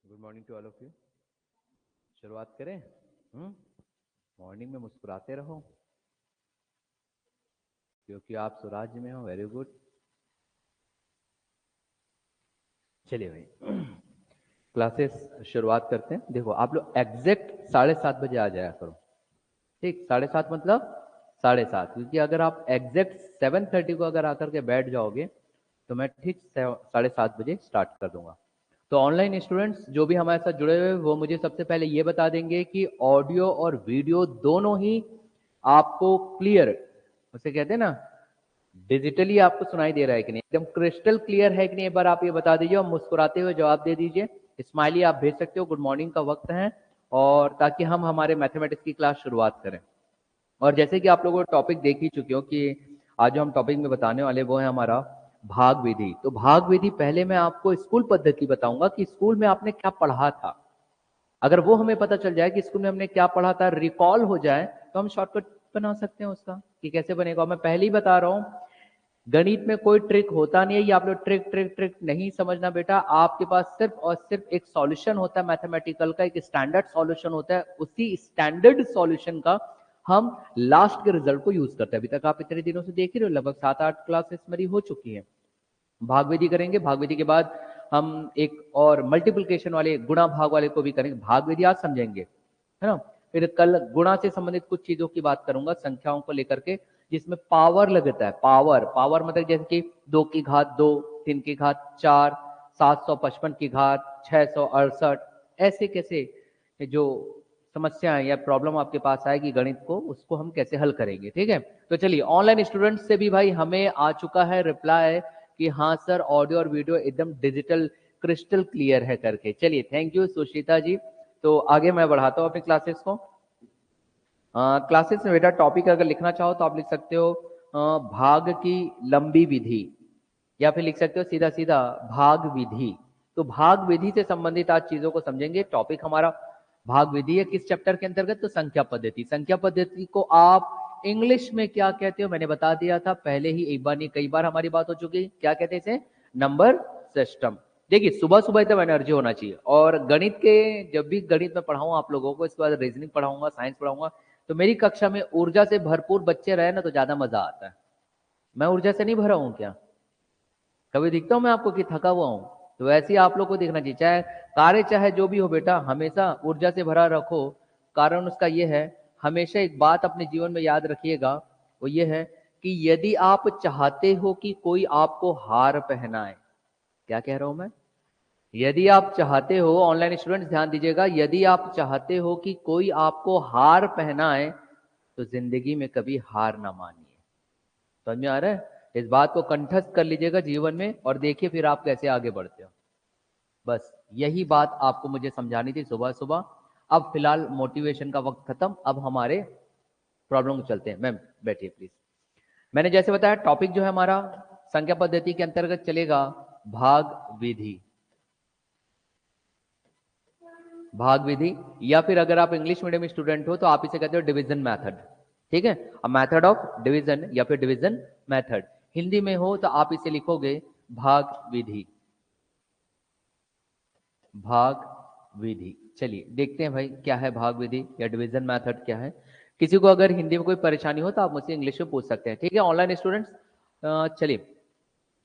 Good morning to all of you. शुरुआत करें। Morning में मुस्कुराते रहो क्योंकि आप स्वराज्य में हो। Very good. चलिए भाई क्लासेस शुरुआत करते हैं। देखो आप लोग एग्जैक्ट 7:30 बजे आ जाया करो। ठीक, 7:30 मतलब 7:30, क्योंकि अगर आप एग्जैक्ट 7:30 को अगर आकर के बैठ जाओगे तो मैं ठीक 7:30 बजे स्टार्ट कर दूंगा। तो ऑनलाइन स्टूडेंट्स जो भी हमारे साथ जुड़े हुए वो मुझे सबसे पहले ये बता देंगे कि ऑडियो और वीडियो दोनों ही आपको क्लियर, उसे कहते हैं ना, डिजिटली आपको सुनाई दे रहा है कि नहीं, एकदम क्रिस्टल क्लियर है कि नहीं, एक बार आप ये बता दीजिए और मुस्कुराते हुए जवाब दे दीजिए। स्माइली आप भेज सकते हो, गुड मॉर्निंग का वक्त है, और ताकि हम हमारे मैथमेटिक्स की क्लास शुरुआत करें। और जैसे कि आप लोगों को टॉपिक देख ही चुके हो कि आज जो हम टॉपिक में बताने वाले वो है हमारा भाग विधि। तो भाग विधि पहले मैं आपको स्कूल पद्धति बताऊंगा कि स्कूल में आपने क्या पढ़ा था। अगर वो हमें पता चल जाए कि स्कूल में हमने क्या पढ़ा था, रिकॉल हो जाए, तो हम शॉर्टकट बना सकते हैं उसका कि कैसे बनेगा। मैं पहले ही बता रहा हूं, गणित में कोई ट्रिक होता नहीं है। ये आप लोग ट्रिक ट्रिक ट्रिक नहीं समझना बेटा। आपके पास सिर्फ और सिर्फ एक सॉल्यूशन होता है मैथमेटिकल का, एक स्टैंडर्ड सॉल्यूशन होता है। उसी स्टैंडर्ड सॉल्यूशन का हम लास्ट के रिजल्ट को यूज करते हैं। अभी तक आप इतने दिनों से देख ही रहे हो, लगभग 7-8 क्लासेस मेरी हो चुकी है। भाग विधि करेंगे, भाग विधि के बाद हम एक और मल्टीप्लिकेशन वाले गुणा भाग वाले को भी करेंगे। भाग विधि आज समझेंगे, है ना। फिर कल गुणा से संबंधित कुछ चीजों की बात करूंगा, संख्याओं को लेकर के, जिसमें पावर लगता है। पावर पावर मतलब जैसे कि 2 की घात 2, 3 की घात 4, 755 की घात 668, ऐसे कैसे जो समस्याएं या प्रॉब्लम आपके पास आएगी गणित को, उसको हम कैसे हल करेंगे। ठीक है, तो चलिए ऑनलाइन स्टूडेंट से भी भाई हमें आ चुका है रिप्लाई कि हाँ सर ऑडियो और वीडियो एकदम डिजिटल क्रिस्टल क्लियर है करके। चलिए थैंक यू सुशीता जी। तो आगे मैं बढ़ाता हूँ अपनी क्लासेस को। क्लासेस में बेटा टॉपिक अगर लिखना चाहो तो आप लिख सकते हो भाग की लंबी विधि, या फिर लिख सकते हो सीधा सीधा भाग विधि। तो भाग विधि से संबंधित आज चीजों को समझेंगे। टॉपिक हमारा भाग विधि है। किस चैप्टर के अंतर्गत? तो संख्या पद्धति। संख्या पद्धति को आप इंग्लिश में क्या कहते हो मैंने बता दिया था पहले ही, एक बार नहीं कई बार हमारी बात हो चुकी है। क्या कहते हैं इसे? Number system. देखिए सुबह सुबह एकदम एनर्जी होना चाहिए। और गणित के, जब भी गणित में पढ़ाऊं आप लोगों को, इसके बाद रीजनिंग पढ़ाऊंगा, साइंस पढ़ाऊंगा, तो मेरी कक्षा में ऊर्जा से भरपूर बच्चे रहे ना तो ज्यादा मजा आता है। मैं ऊर्जा से नहीं भरा हूं क्या? कभी दिखता हूं मैं आपको कि थका हुआ हूं? तो वैसे ही आप लोग को दिखना चाहिए, चाहे कार्य चाहे जो भी हो बेटा, हमेशा ऊर्जा से भरा रखो। कारण उसका यह है, हमेशा एक बात अपने जीवन में याद रखिएगा, वो ये है कि यदि आप चाहते हो कि कोई आपको हार पहनाए, क्या कह रहा हूं मैं, यदि आप चाहते हो, ऑनलाइन स्टूडेंट्स ध्यान दीजिएगा, यदि आप चाहते हो कि कोई आपको हार पहनाए तो जिंदगी में कभी हार ना मानिए। समझ में आ रहा है? इस बात को कंठस्थ कर लीजिएगा जीवन में और देखिए फिर आप कैसे आगे बढ़ते हो। बस यही बात आपको मुझे समझानी थी सुबह सुबह। अब फिलहाल मोटिवेशन का वक्त खत्म, अब हमारे प्रॉब्लम को चलते हैं। मैम बैठिए प्लीज। मैंने जैसे बताया टॉपिक जो है हमारा संख्या पद्धति के अंतर्गत चलेगा भाग विधि। भाग विधि, या फिर अगर आप इंग्लिश मीडियम स्टूडेंट हो तो आप इसे कहते हो डिवीजन मेथड। ठीक है, अ मेथड ऑफ डिवीजन या फिर डिवीजन मेथड। हिंदी में हो तो आप इसे लिखोगे भाग विधि। भाग विधि। चलिए देखते हैं भाई क्या है भाग विधि या डिवीजन मेथड क्या है। किसी को अगर हिंदी में कोई परेशानी हो तो आप मुझसे इंग्लिश में पूछ सकते हैं। ठीक है ऑनलाइन स्टूडेंट्स। चलिए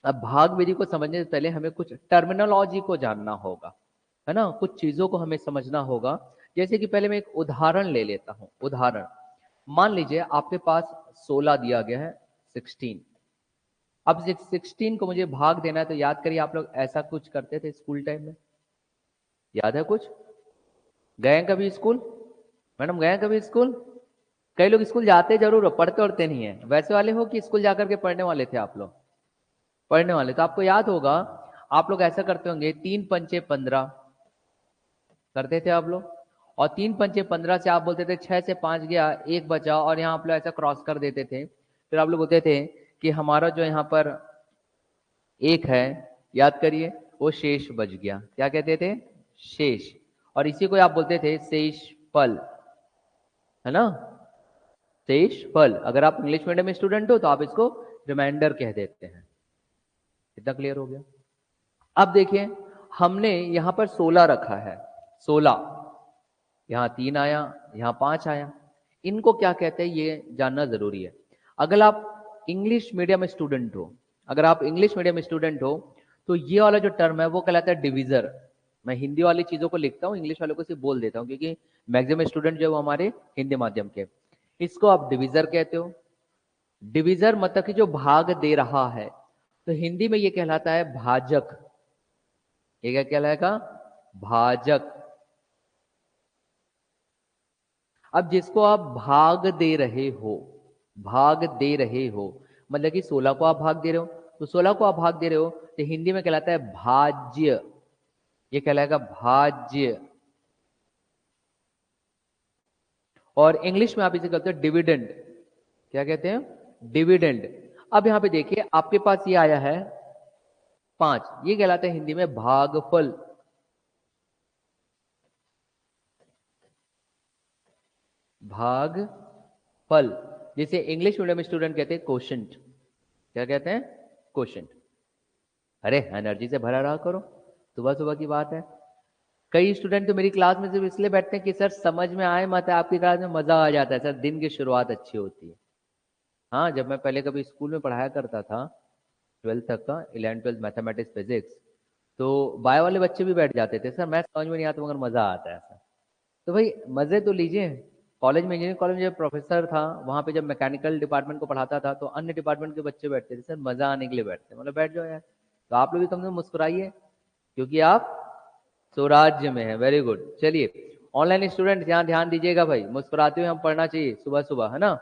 अब भाग विधि को समझने से पहले हमें कुछ टर्मिनोलॉजी को जानना होगा, है ना, कुछ चीजों को हमें समझना होगा। जैसे कि पहले मैं एक उदाहरण ले लेता हूं। उदाहरण मान लीजिए आपके पास 16 दिया गया है, 16। अब 16 को मुझे भाग देना है, तो याद करिए आप लोग ऐसा कुछ करते थे स्कूल टाइम में, याद है कुछ? गए कभी स्कूल? मैडम गए कभी स्कूल? कई लोग स्कूल जाते जरूर हो, पढ़ते उड़ते नहीं है। वैसे वाले हो कि स्कूल जाकर के पढ़ने वाले थे आप लोग? पढ़ने वाले। तो आपको याद होगा, आप लोग ऐसा करते होंगे 3 पंचे 15 करते थे आप लोग, और 3 पंचे 15 से आप बोलते थे 6 से 5 गया, 1 बचा, और यहाँ आप लोग ऐसा क्रॉस कर देते थे। फिर आप लोग बोलते थे कि हमारा जो यहाँ पर 1 है, याद करिए, वो शेष बच गया। क्या कहते थे? शेष। और इसी को आप बोलते थे शेष फल, है ना, शेष फल। अगर आप इंग्लिश मीडियम स्टूडेंट हो तो आप इसको रिमाइंडर कह देते हैं। कितना क्लियर हो गया? अब देखिए, हमने यहाँ पर 16 रखा है, 16, यहाँ 3 आया, यहाँ 5 आया, इनको क्या कहते हैं ये जानना जरूरी है। अगर आप इंग्लिश मीडियम स्टूडेंट हो, अगर आप इंग्लिश मीडियम स्टूडेंट हो तो ये वाला जो टर्म है वो कहलाता है डिविजर। मैं हिंदी वाली चीजों को लिखता हूँ, इंग्लिश वालों को सिर्फ बोल देता हूँ, क्योंकि मैक्सिमम स्टूडेंट जो है वो हमारे हिंदी माध्यम के। इसको आप डिविजर कहते हो। डिविजर मतलब कि जो भाग दे रहा है, तो हिंदी में ये कहलाता है भाजक। ये क्या कहलाएगा? भाजक। अब जिसको आप भाग दे रहे हो, भाग दे रहे हो मतलब कि 16 को आप भाग दे रहे हो, तो 16 को आप भाग दे रहे हो तो हिंदी में कहलाता है भाज्य। ये कहलाएगा भाज्य। और इंग्लिश में आप इसे कहते हैं डिविडेंड। क्या कहते हैं? डिविडेंड। अब यहां पे देखिए आपके पास ये आया है 5, ये कहलाता है हिंदी में भागफल। भागफल, जिसे इंग्लिश मीडियम स्टूडेंट कहते हैं कोशेंट। क्या कहते हैं? कोशेंट। अरे एनर्जी से भरा रहा करो, सुबह सुबह की बात है। कई स्टूडेंट तो मेरी क्लास में सिर्फ इसलिए बैठते हैं कि सर समझ में आए मत, आपकी क्लास में मजा आ जाता है सर, दिन की शुरुआत अच्छी होती है। हाँ, जब मैं पहले कभी स्कूल में पढ़ाया करता था 12th तक का, 11th 12th मैथमेटिक्स फिजिक्स, तो बायो वाले बच्चे भी बैठ जाते थे, सर मैथ समझ में नहीं आता मगर मजा आता है सर। तो भाई मजे तो लीजिए। कॉलेज में, इंजीनियरिंग कॉलेज में जब प्रोफेसर था, वहां पे जब मैकेनिकल डिपार्टमेंट को पढ़ाता था तो अन्य डिपार्टमेंट के बच्चे बैठते थे, सर मजा आने के लिए बैठते, मतलब बैठ जाओ यार। तो आप लोग भी कम से कम मुस्कुराइए, क्योंकि आप स्वराज्य में है। Very good. चलिए ऑनलाइन स्टूडेंट यहाँ ध्यान दीजिएगा भाई, मुस्कुराते हुए हम पढ़ना चाहिए सुबह सुबह, है ना।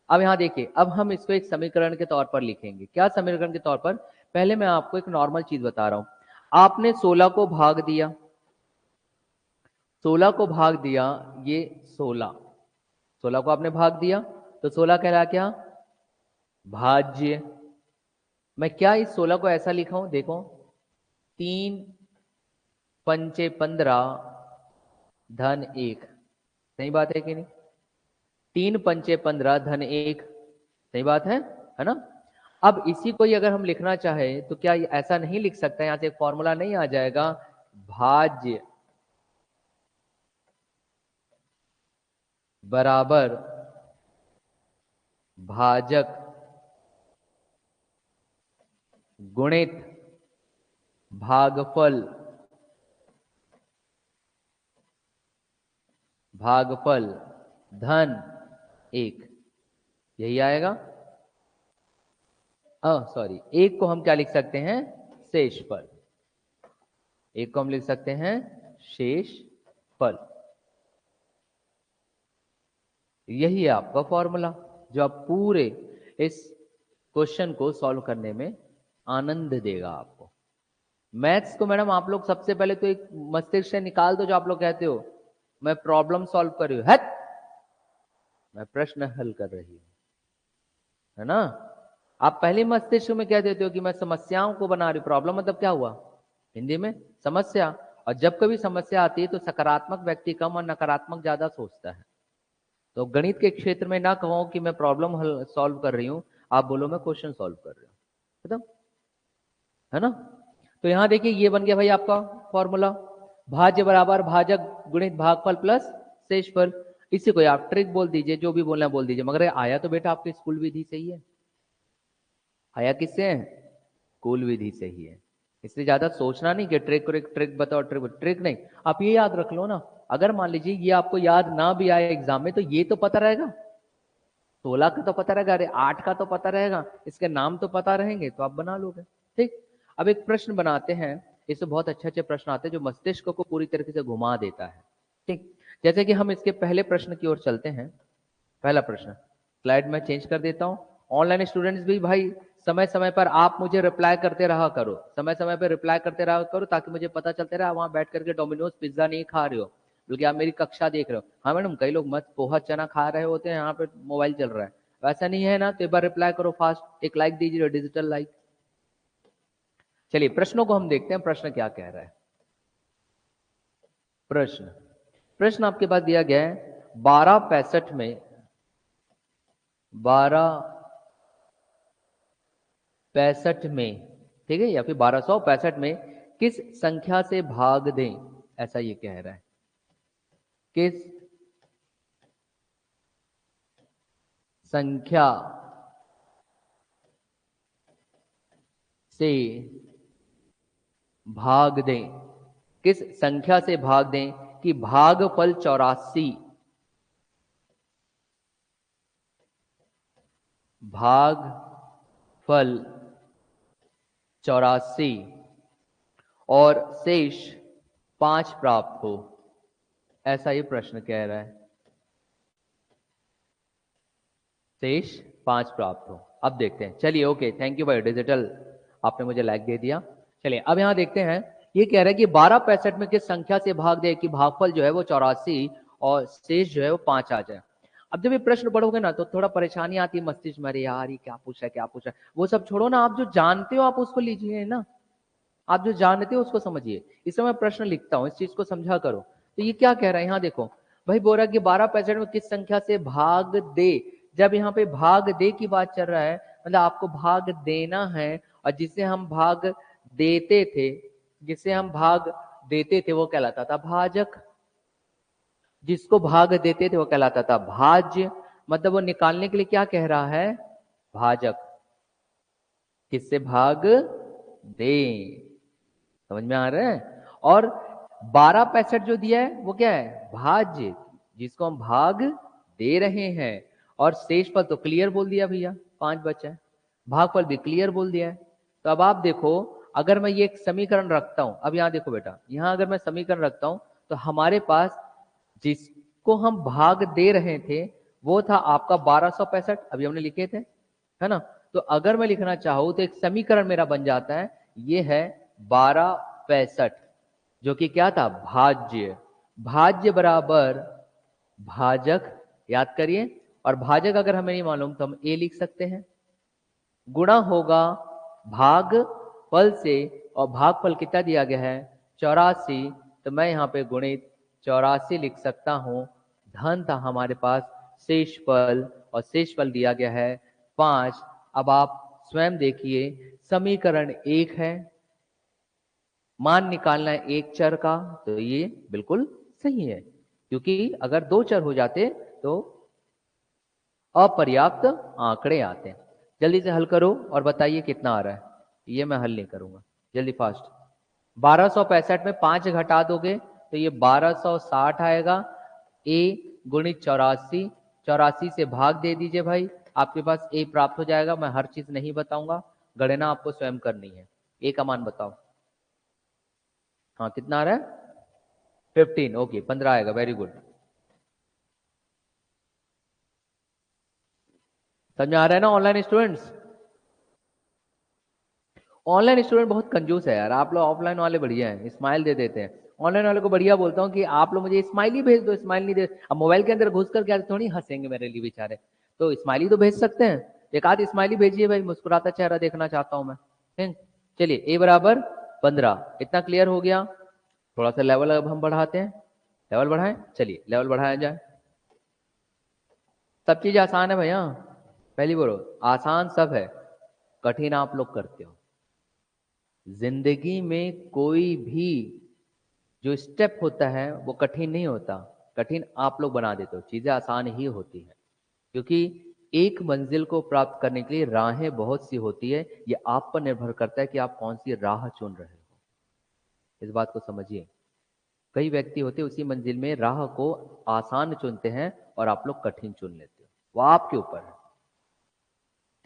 अब यहाँ देखिए, अब हम इसको एक समीकरण के तौर पर लिखेंगे। क्या समीकरण के तौर पर? पहले मैं आपको एक नॉर्मल चीज बता रहा हूं। आपने 16 को भाग दिया, 16 को भाग दिया, ये 16 को आपने भाग दिया, तो 16 कहला क्या? भाज्य। मैं क्या इस 16 को ऐसा लिखा हूं, देखो, 3 पंचे 15 धन 1। सही बात है कि नहीं? 3 पंचे 15 धन 1, सही बात है ना। अब इसी को ही अगर हम लिखना चाहे तो क्या ऐसा नहीं लिख सकता? यहां से एक फॉर्मूला नहीं आ जाएगा? भाज्य बराबर भाजक गुणित भागफल, भागफल धन 1, यही आएगा। सॉरी, एक को हम क्या लिख सकते हैं? शेषफल। एक को हम लिख सकते हैं शेषफल। यही है आपका फॉर्मूला, जो आप पूरे इस क्वेश्चन को सॉल्व करने में आनंद देगा आपको। मैथ्स को मैडम आप लोग सबसे पहले तो एक मस्तिष्क से निकाल दो, जो आप लोग कहते हो मैं प्रॉब्लम सॉल्व कर रही हूं, है मैं प्रश्न हल कर रही हूं, है ना। आप पहले मस्तिष्क में कह देते हो कि मैं समस्याओं को बना रही हूं। प्रॉब्लम मतलब क्या हुआ हिंदी में? समस्या। और जब कभी समस्या आती है तो सकारात्मक व्यक्ति कम और नकारात्मक ज्यादा सोचता है। तो गणित के क्षेत्र में ना कहो कि मैं प्रॉब्लम हल सॉल्व कर रही हूं, आप बोलो मैं क्वेश्चन सॉल्व कर रही हूँ, खत्म, है ना। तो यहां देखिए ये बन गया भाई आपका फॉर्मूला, भाज्य बराबर भाजक गुणित भागफल प्लस शेषफल। इसी को आप ट्रिक बोल दीजिए, जो भी बोलना बोल दीजिए, मगर आया तो बेटा आपके स्कूल विधि से ही है। आया किससे है? स्कूल विधि से ही है। इसलिए ज्यादा सोचना नहीं कि ट्रिक ट्रिक बताओ, ट्रिक नहीं। आप ये याद रख लो ना, अगर मान लीजिए ये आपको याद ना भी आए एग्जाम में, तो ये तो पता रहेगा, 16 का तो पता रहेगा, अरे 8 का तो पता रहेगा, इसके नाम तो पता रहेंगे, तो आप बना लोगे। ठीक। अब एक प्रश्न बनाते हैं, इससे बहुत अच्छे अच्छे प्रश्न आते हैं जो मस्तिष्क को पूरी तरीके से घुमा देता है। ठीक, जैसे कि हम इसके पहले प्रश्न की ओर चलते हैं। पहला प्रश्न, स्लाइड में चेंज कर देता हूं। ऑनलाइन स्टूडेंट्स भी भाई समय समय पर आप मुझे रिप्लाई करते रहा करो, समय समय पर रिप्लाई करते रहा करो, ताकि मुझे पता चलते रहा वहां बैठ करके डोमिनोज पिज्जा नहीं खा रहे हो, बल्कि आप मेरी कक्षा देख रहे हो। हाँ मैडम, कई लोग मत पोहा चना खा रहे होते हैं, यहाँ पे मोबाइल चल रहा है, वैसा नहीं है ना, तो एक बार रिप्लाई करो फास्ट, एक लाइक दीजिए, डिजिटल लाइक। चलिए प्रश्नों को हम देखते हैं, प्रश्न क्या कह रहा है। प्रश्न, प्रश्न आपके पास दिया गया है 1265 में, 1265 में, ठीक है, या फिर 1265 में किस संख्या से भाग दें, ऐसा ये कह रहा है। किस संख्या से भाग दें, किस संख्या से भाग दें कि भागफल 84, भागफल 84 और शेष 5 प्राप्त हो, ऐसा ये प्रश्न कह रहा है। शेष 5 प्राप्त हो। अब देखते हैं, चलिए ओके, थैंक यू भाई डिजिटल, आपने मुझे लाइक दे दिया। चलिए अब यहां देखते हैं, ये कह रहा है कि 1265 में किस संख्या से भाग दे कि भागफल जो है वो 84 और शेष जो है वो 5 आ जाए। अब जब ये प्रश्न पढ़ोगे ना तो थोड़ा परेशानी आती है मस्तिष्क में, अरे यार ये क्या पूछा है क्या पूछा है, वो सब छोड़ो ना, आप जो जानते हो आप उसको लीजिए ना, आप जो जानते हो उसको समझिए। इसमें मैं प्रश्न लिखता हूं, इस चीज को समझा करो। तो ये क्या कह रहा है, यहाँ देखो भाई, बोल रहा है कि 1265 में किस संख्या से भाग दे। जब यहाँ पे भाग दे की बात चल रहा है, मतलब आपको भाग देना है, और जिसे हम भाग देते थे, जिसे हम भाग देते थे वो कहलाता था भाजक, जिसको भाग देते थे वो कहलाता था भाज्य। मतलब वो निकालने के लिए क्या कह रहा है, भाजक, किससे भाग दे, समझ में आ रहा है। और 1265 जो दिया है वो क्या है, भाज्य, जिसको हम भाग दे रहे हैं। और शेषफल तो क्लियर बोल दिया भैया, 5 बचा है। भागफल भी क्लियर बोल दिया है। तो अब आप देखो, अगर मैं ये एक समीकरण रखता हूं, अब यहां देखो बेटा, यहां अगर मैं समीकरण रखता हूं तो हमारे पास जिसको हम भाग दे रहे थे वो था आपका 1265, अभी हमने लिखे थे, है ना। तो अगर मैं लिखना चाहूं तो एक समीकरण मेरा बन जाता है, ये है 1265, जो कि क्या था, भाज्य। भाज्य बराबर भाजक, याद करिए। और भाजक अगर हमें नहीं मालूम तो हम ए लिख सकते हैं, गुणा होगा भागफल से, और भागफल कितना दिया गया है 84, तो मैं यहाँ पे गुणित 84 लिख सकता हूं। धन था हमारे पास शेषफल, और शेषफल दिया गया है 5। अब आप स्वयं देखिए, समीकरण 1 है, मान निकालना है एक चर का, तो ये बिल्कुल सही है, क्योंकि अगर 2 चर हो जाते तो अपर्याप्त आंकड़े आते हैं। जल्दी से हल करो और बताइए कितना आ रहा है। ये मैं हल नहीं करूंगा, जल्दी फास्ट। 1265 में 5 घटा दोगे तो ये 1260 आएगा। ए गुणित 84, 84 से भाग दे दीजिए भाई, आपके पास ए प्राप्त हो जाएगा। मैं हर चीज नहीं बताऊंगा, गणना आपको स्वयं करनी है। ए का मान बताओ, हाँ कितना आ रहा है 15, ओके 15 आएगा, वेरी गुड। समझ में आ रहा है ना ऑनलाइन स्टूडेंट्स। ऑनलाइन स्टूडेंट बहुत कंजूस है यार, आप लोग ऑफलाइन वाले बढ़िया हैं, स्माइल दे देते हैं। ऑनलाइन वाले को बढ़िया बोलता हूँ कि आप लोग मुझे स्माइली भेज दो, स्माइल नहीं दे, अब मोबाइल के अंदर घुस कर क्या थोड़ी हंसेंगे मेरे लिए बेचारे, तो स्माइली तो भेज सकते हैं। एक आध स्माइली भेजिए भाई, मुस्कुराता चेहरा देखना चाहता हूं मैं। ठीक, चलिए ए बराबर 15, इतना क्लियर हो गया। थोड़ा सा लेवल अब हम बढ़ाते हैं, लेवल बढ़ाएं, चलिए लेवल बढ़ाया जाए। सब चीज आसान है भैया, पहली बोलो आसान सब है, कठिन आप लोग करते हो। जिंदगी में कोई भी जो स्टेप होता है वो कठिन नहीं होता, कठिन आप लोग बना देते हो, चीजें आसान ही होती है। क्योंकि एक मंजिल को प्राप्त करने के लिए राहें बहुत सी होती है, ये आप पर निर्भर करता है कि आप कौन सी राह चुन रहे हो। इस बात को समझिए। कई व्यक्ति होते हैं उसी मंजिल में राह को आसान चुनते हैं और आप लोग कठिन चुन लेते हो, वो आपके ऊपर है।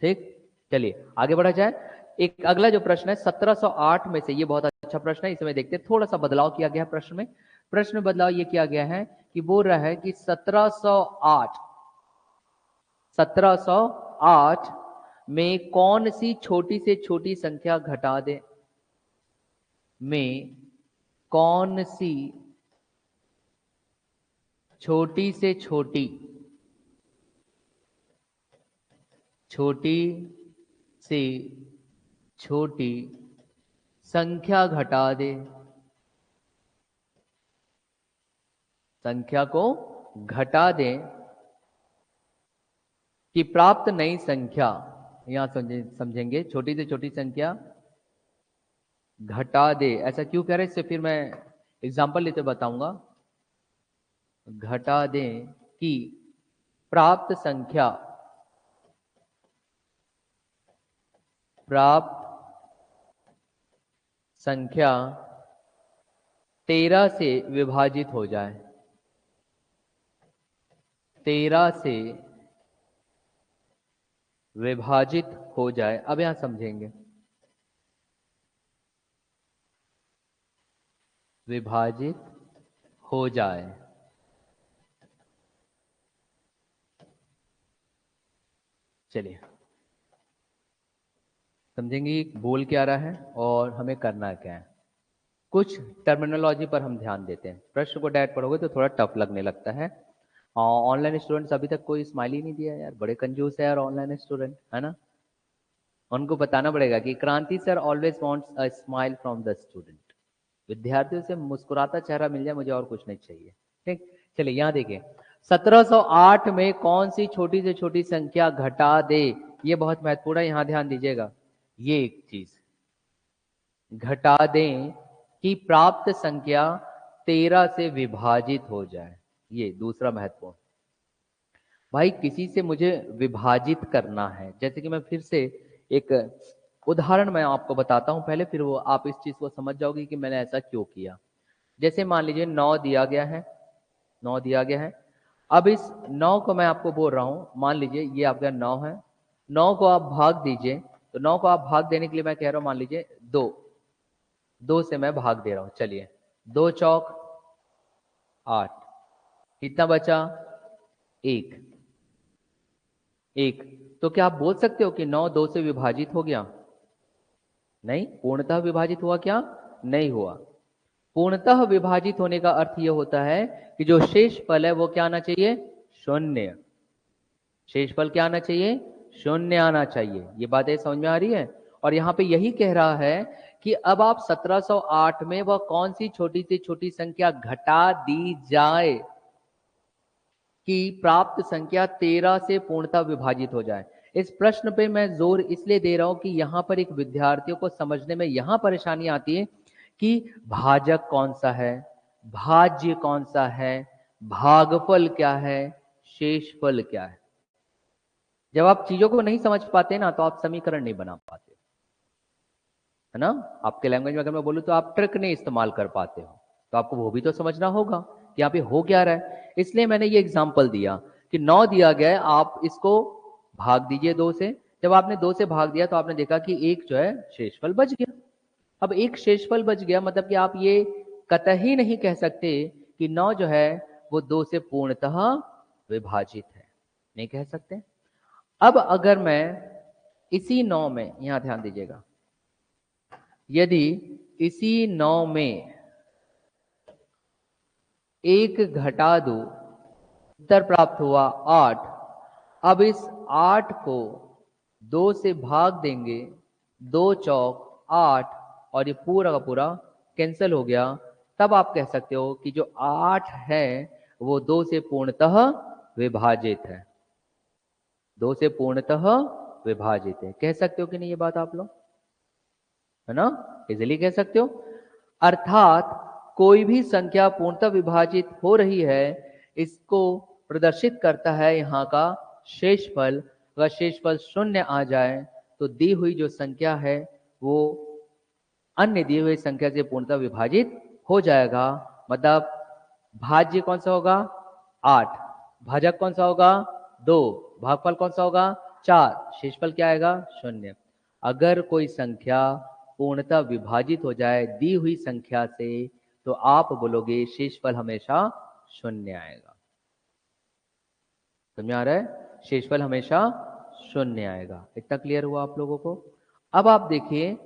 ठीक, चलिए आगे बढ़ा जाए। एक अगला जो प्रश्न है 1708 में से, ये बहुत अच्छा प्रश्न है, इसमें देखते हैं थोड़ा सा बदलाव किया गया है प्रश्न में। प्रश्न में बदलाव ये किया गया है कि बोल रहा है कि 1708 में कौन सी छोटी से छोटी संख्या घटा दे, में कौन सी छोटी से छोटी, छोटी से छोटी संख्या घटा दे, संख्या को घटा दें कि प्राप्त नई संख्या, यहां समझेंगे छोटी से छोटी संख्या घटा दे, ऐसा क्यों कह रहे हैं इससे फिर मैं एग्जाम्पल लेते बताऊंगा। घटा दें कि प्राप्त संख्या, प्राप्त संख्या 13 से विभाजित हो जाए, 13 से विभाजित हो जाए। अब यहां समझेंगे, विभाजित हो जाए। चलिए समझेंगे बोल क्या रहा है और हमें करना क्या है। कुछ टर्मिनोलॉजी पर हम ध्यान देते हैं। प्रश्न को डायरेक्ट पढ़ोगे तो थोड़ा टफ लगने लगता है। ऑनलाइन स्टूडेंट्स अभी तक कोई स्माइल ही नहीं दिया यार, बड़े कंजूस है यार ऑनलाइन स्टूडेंट, है ना। उनको बताना पड़ेगा कि क्रांति sir always wants a smile from the student. विद्यार्थियों से मुस्कुराता चेहरा मिल जाए, मुझे और कुछ नहीं चाहिए। ठीक, चलिए यहाँ देखिए 1708 में कौन सी छोटी से छोटी संख्या घटा दे, ये बहुत महत्वपूर्ण है, यहां ध्यान दीजिएगा। ये एक चीज घटा दें कि प्राप्त संख्या 13 से विभाजित हो जाए, ये दूसरा महत्वपूर्ण। भाई किसी से मुझे विभाजित करना है, जैसे कि मैं फिर से एक उदाहरण मैं आपको बताता हूं पहले, फिर वो आप इस चीज को समझ जाओगे कि मैंने ऐसा क्यों किया। जैसे मान लीजिए 9 दिया गया है, 9 दिया गया है। अब इस 9 को मैं आपको बोल रहा हूं, मान लीजिए ये आपका 9 है, 9 को आप भाग दीजिए। तो 9 को आप भाग देने के लिए मैं कह रहा हूं, मान लीजिए 2 से मैं भाग दे रहा हूं। चलिए 2 चौक 8, कितना बचा? 1। तो क्या आप बोल सकते हो कि 9 2 से विभाजित हो गया? नहीं, पूर्णतः विभाजित हुआ क्या? नहीं हुआ। पूर्णतः विभाजित होने का अर्थ यह होता है कि जो शेषफल है वो क्या आना चाहिए? शून्य। शेषफल क्या आना चाहिए? शून्य आना चाहिए। ये बात समझ में आ रही है। और यहां पे यही कह रहा है कि अब आप 1708 में वह कौन सी छोटी से छोटी संख्या घटा दी जाए कि प्राप्त संख्या 13 से पूर्णतः विभाजित हो जाए। इस प्रश्न पे मैं जोर इसलिए दे रहा हूं कि यहां पर एक विद्यार्थियों को समझने में यहां परेशानी आती है कि भाजक कौन सा है, भाज्य कौन सा है, भागफल क्या है, शेषफल क्या है। जब आप चीजों को नहीं समझ पाते ना तो आप समीकरण नहीं बना पाते, है ना। आपके लैंग्वेज में अगर मैं बोलूं तो आप ट्रिक नहीं इस्तेमाल कर पाते हो, तो आपको वो भी तो समझना होगा कि यहाँ पे हो क्या रहा है। इसलिए मैंने ये एग्जाम्पल दिया कि 9 दिया गया है, आप इसको भाग दीजिए 2 से। जब आपने 2 से भाग दिया तो आपने देखा कि एक जो है शेषफल बच गया। अब एक शेषफल बच गया मतलब कि आप ये कतई नहीं कह सकते कि 9 जो है वो 2 से पूर्णतः विभाजित है, नहीं कह सकते। अब अगर मैं इसी 9 में, यहां ध्यान दीजिएगा, यदि इसी 9 में एक घटा दो, उत्तर प्राप्त हुआ 8। अब इस 8 को 2 से भाग देंगे, 2 चौक 8, और ये पूरा का पूरा कैंसिल हो गया। तब आप कह सकते हो कि जो 8 है वो 2 से पूर्णतः विभाजित है, 2 से पूर्णतः विभाजित है। कह सकते हो कि नहीं ये बात आप लोग, है ना, इजीली कह सकते हो। अर्थात कोई भी संख्या पूर्णतः विभाजित हो रही है, इसको प्रदर्शित करता है यहाँ का शेषफल। अगर शेषफल शून्य आ जाए तो दी हुई जो संख्या है वो अन्य दी हुई संख्या से पूर्णतः विभाजित हो जाएगा। मतलब भाज्य कौन सा होगा? 8। भाजक कौन सा होगा? 2। भागफल कौन सा होगा? 4। शेषफल क्या आएगा? शून्य। अगर कोई संख्या पूर्णतः विभाजित हो जाए दी हुई संख्या से तो आप बोलोगे शेषफल हमेशा शून्य आएगा। समझ में आ रहा है? शेषफल हमेशा शून्य आएगा। इतना क्लियर हुआ आप लोगों को? अब आप देखिए,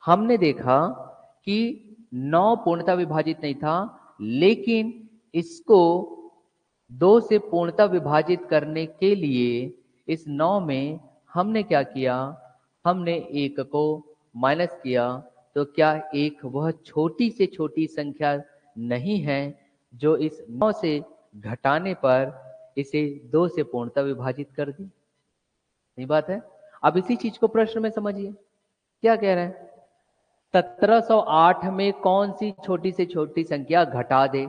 हमने देखा कि 9 पूर्णतः विभाजित नहीं था, लेकिन इसको 2 से पूर्णतः विभाजित करने के लिए इस 9 में हमने क्या किया? हमने 1 को माइनस किया। तो क्या 1 वह छोटी से छोटी संख्या नहीं है जो इस 9 से घटाने पर इसे 2 से पूर्णतः विभाजित कर दी? यही बात है। अब इसी चीज को प्रश्न में समझिए क्या कह रहे हैं। 1708 में कौन सी छोटी से छोटी संख्या घटा दे।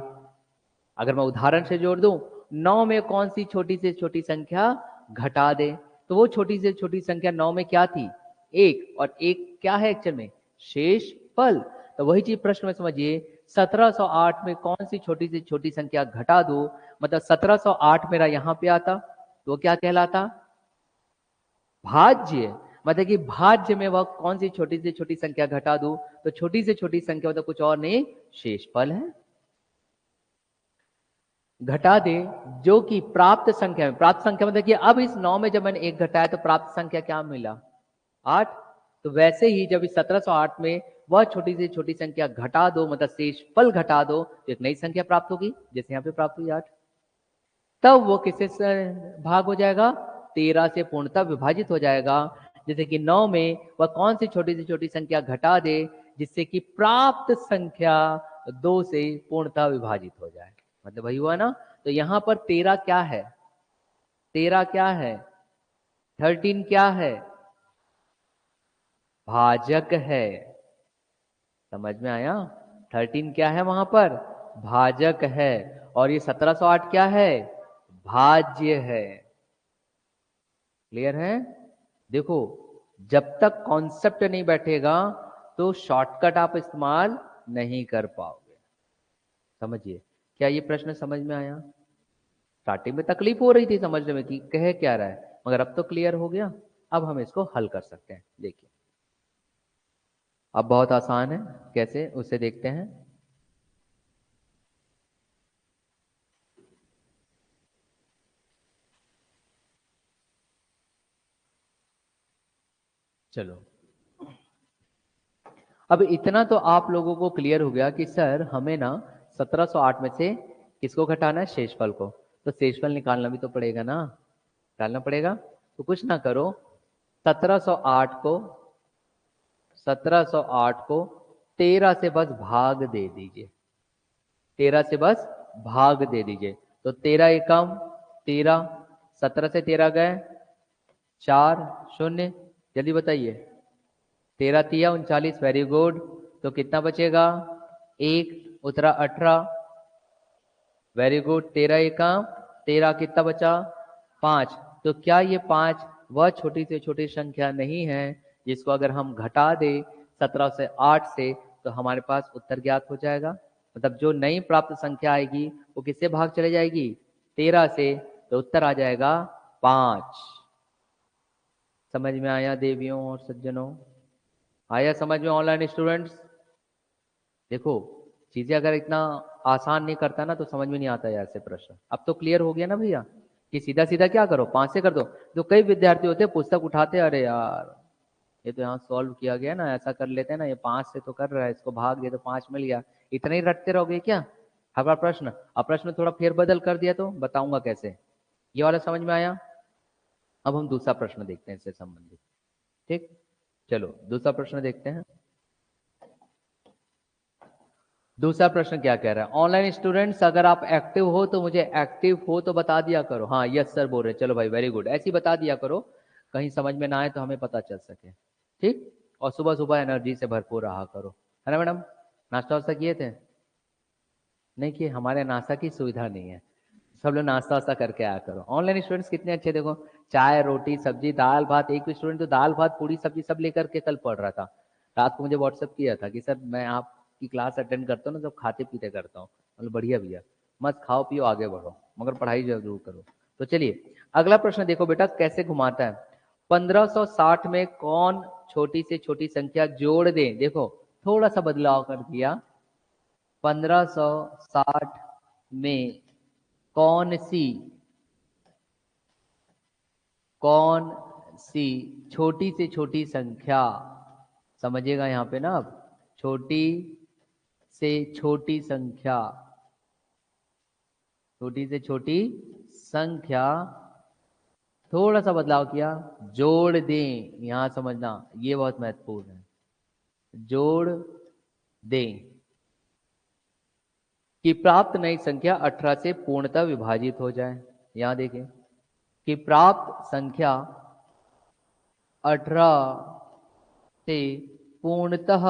अगर मैं उदाहरण से जोड़ दूं, 9 में कौन सी छोटी से छोटी संख्या घटा दे, तो वो छोटी से छोटी संख्या 9 में क्या थी, 1, और 1 क्या है एक्चुअल में, शेष फल। तो वही चीज प्रश्न में समझिए, 1708 में कौन सी छोटी से छोटी संख्या घटा दो, मतलब 1708 मेरा यहां पे आता, तो क्या कहलाता, भाज्य। मतलब कि भाज्य में वह कौन सी छोटी से छोटी संख्या घटा दूं, तो छोटी से छोटी संख्या मतलब कुछ और नहीं, शेषफल है। घटा दे जो कि प्राप्त संख्या में, प्राप्त संख्या मतलब कि अब इस 9 में जब मैंने 1 घटाया तो प्राप्त संख्या क्या मिला, 8। तो वैसे ही जब इस 1708 में वह छोटी से छोटी संख्या घटा दो, मतलब शेषफल घटा दो, तो एक नई संख्या प्राप्त होगी, जैसे यहाँ पे प्राप्त हुई 8। तब वो किससे भाग हो जाएगा, 13 से पूर्णतः विभाजित हो जाएगा। जैसे कि 9 में वह कौन सी छोटी से छोटी संख्या घटा दे जिससे कि प्राप्त संख्या 2 से पूर्णतः विभाजित हो जाए, मतलब वही हुआ ना। तो यहां पर 13 क्या है, 13 क्या है, 13 क्या है, भाजक है। समझ में आया, 13 क्या है वहां पर, भाजक है। और ये 1708 क्या है, भाज्य है। क्लियर है। देखो, जब तक कॉन्सेप्ट नहीं बैठेगा तो शॉर्टकट आप इस्तेमाल नहीं कर पाओगे। समझिए, क्या ये प्रश्न समझ में आया। स्टार्टिंग में तकलीफ हो रही थी समझने में कि कह क्या रहा है, मगर अब तो क्लियर हो गया। अब हम इसको हल कर सकते हैं। देखिए, अब बहुत आसान है, कैसे उसे देखते हैं। चलो, अब इतना तो आप लोगों को क्लियर हो गया कि सर हमें ना 1708 में से किसको घटाना है, शेषफल को। तो शेषफल निकालना भी तो पड़ेगा ना, निकालना पड़ेगा। तो कुछ ना करो, 1708 को 1708 को 13 से बस भाग दे दीजिए, 13 से बस भाग दे दीजिए। तो 13 एकम 13, 17 से 13 गए 4 0, जल्दी बताइए, 13 तिया 39, वेरी गुड। तो कितना बचेगा, 1 उतरा 18, वेरी गुड। 13 एकम 13, कितना बचा, 5। तो क्या ये 5 वह छोटी से छोटी संख्या नहीं है जिसको अगर हम घटा दे 17 से 8 से तो हमारे पास उत्तर ज्ञात हो जाएगा। मतलब जो नई प्राप्त संख्या आएगी वो किससे भाग चले जाएगी, 13 से, तो उत्तर आ जाएगा 5। समझ में आया देवियों और सज्जनों, आया समझ में ऑनलाइन स्टूडेंट्स। देखो, चीजें अगर इतना आसान नहीं करता ना तो समझ में नहीं आता है ऐसे प्रश्न। अब तो क्लियर हो गया ना भैया कि सीधा सीधा क्या करो, 5 से कर दो। जो कई विद्यार्थी होते हैं पुस्तक उठाते, अरे यार ये तो यहाँ सॉल्व किया गया ना, ऐसा कर लेते हैं ना, ये 5 से तो कर रहा है, इसको भाग दिया तो 5 मिल गया, इतना ही रटते रहोगे क्या हर बार प्रश्न। अब प्रश्न थोड़ा फेरबदल कर दिया तो बताऊंगा कैसे। ये वाला समझ में आया। अब हम दूसरा प्रश्न देखते हैं इससे संबंधित। ठीक, चलो दूसरा प्रश्न देखते हैं। दूसरा प्रश्न क्या कह रहा है, ऑनलाइन स्टूडेंट्स अगर आप एक्टिव हो तो मुझे एक्टिव हो तो बता दिया करो। हाँ यस सर बोल रहे, चलो भाई वेरी गुड, ऐसे ही बता दिया करो, कहीं समझ में ना आए तो हमें पता चल सके। ठीक, और सुबह सुबह एनर्जी से भरपूर रहा करो, है ना मैडम। नाश्ता वास्ता किए थे, नहीं किए, हमारे नाश्ता की सुविधा नहीं है, सब लोग नाश्ता वास्ता करके आया करो। ऑनलाइन स्टूडेंट्स कितने अच्छे, देखो चाय रोटी सब्जी दाल भात, एक स्टूडेंट तो दाल भात पूरी सब्जी सब लेकर के कल पढ़ रहा था, रात को मुझे व्हाट्सअप किया था कि सर मैं आपकी क्लास अटेंड करता हूँ ना, जब खाते पीते करता हूँ। मतलब बढ़िया भैया, मत खाओ पियो आगे बढ़ो, मगर पढ़ाई जरूर करो। तो चलिए अगला प्रश्न देखो बेटा कैसे घुमाता है। 1560 में कौन छोटी से छोटी संख्या जोड़ दें, देखो थोड़ा सा बदलाव कर दिया। 1560 में कौन सी छोटी से छोटी संख्या, समझिएगा यहां पे ना, अब छोटी से छोटी संख्या, छोटी से छोटी संख्या, थोड़ा सा बदलाव किया, जोड़ दें। यहां समझना ये बहुत महत्वपूर्ण है, जोड़ दें कि प्राप्त नई संख्या 18 से पूर्णतः विभाजित हो जाए। यहां देखें कि प्राप्त संख्या 18 से पूर्णतः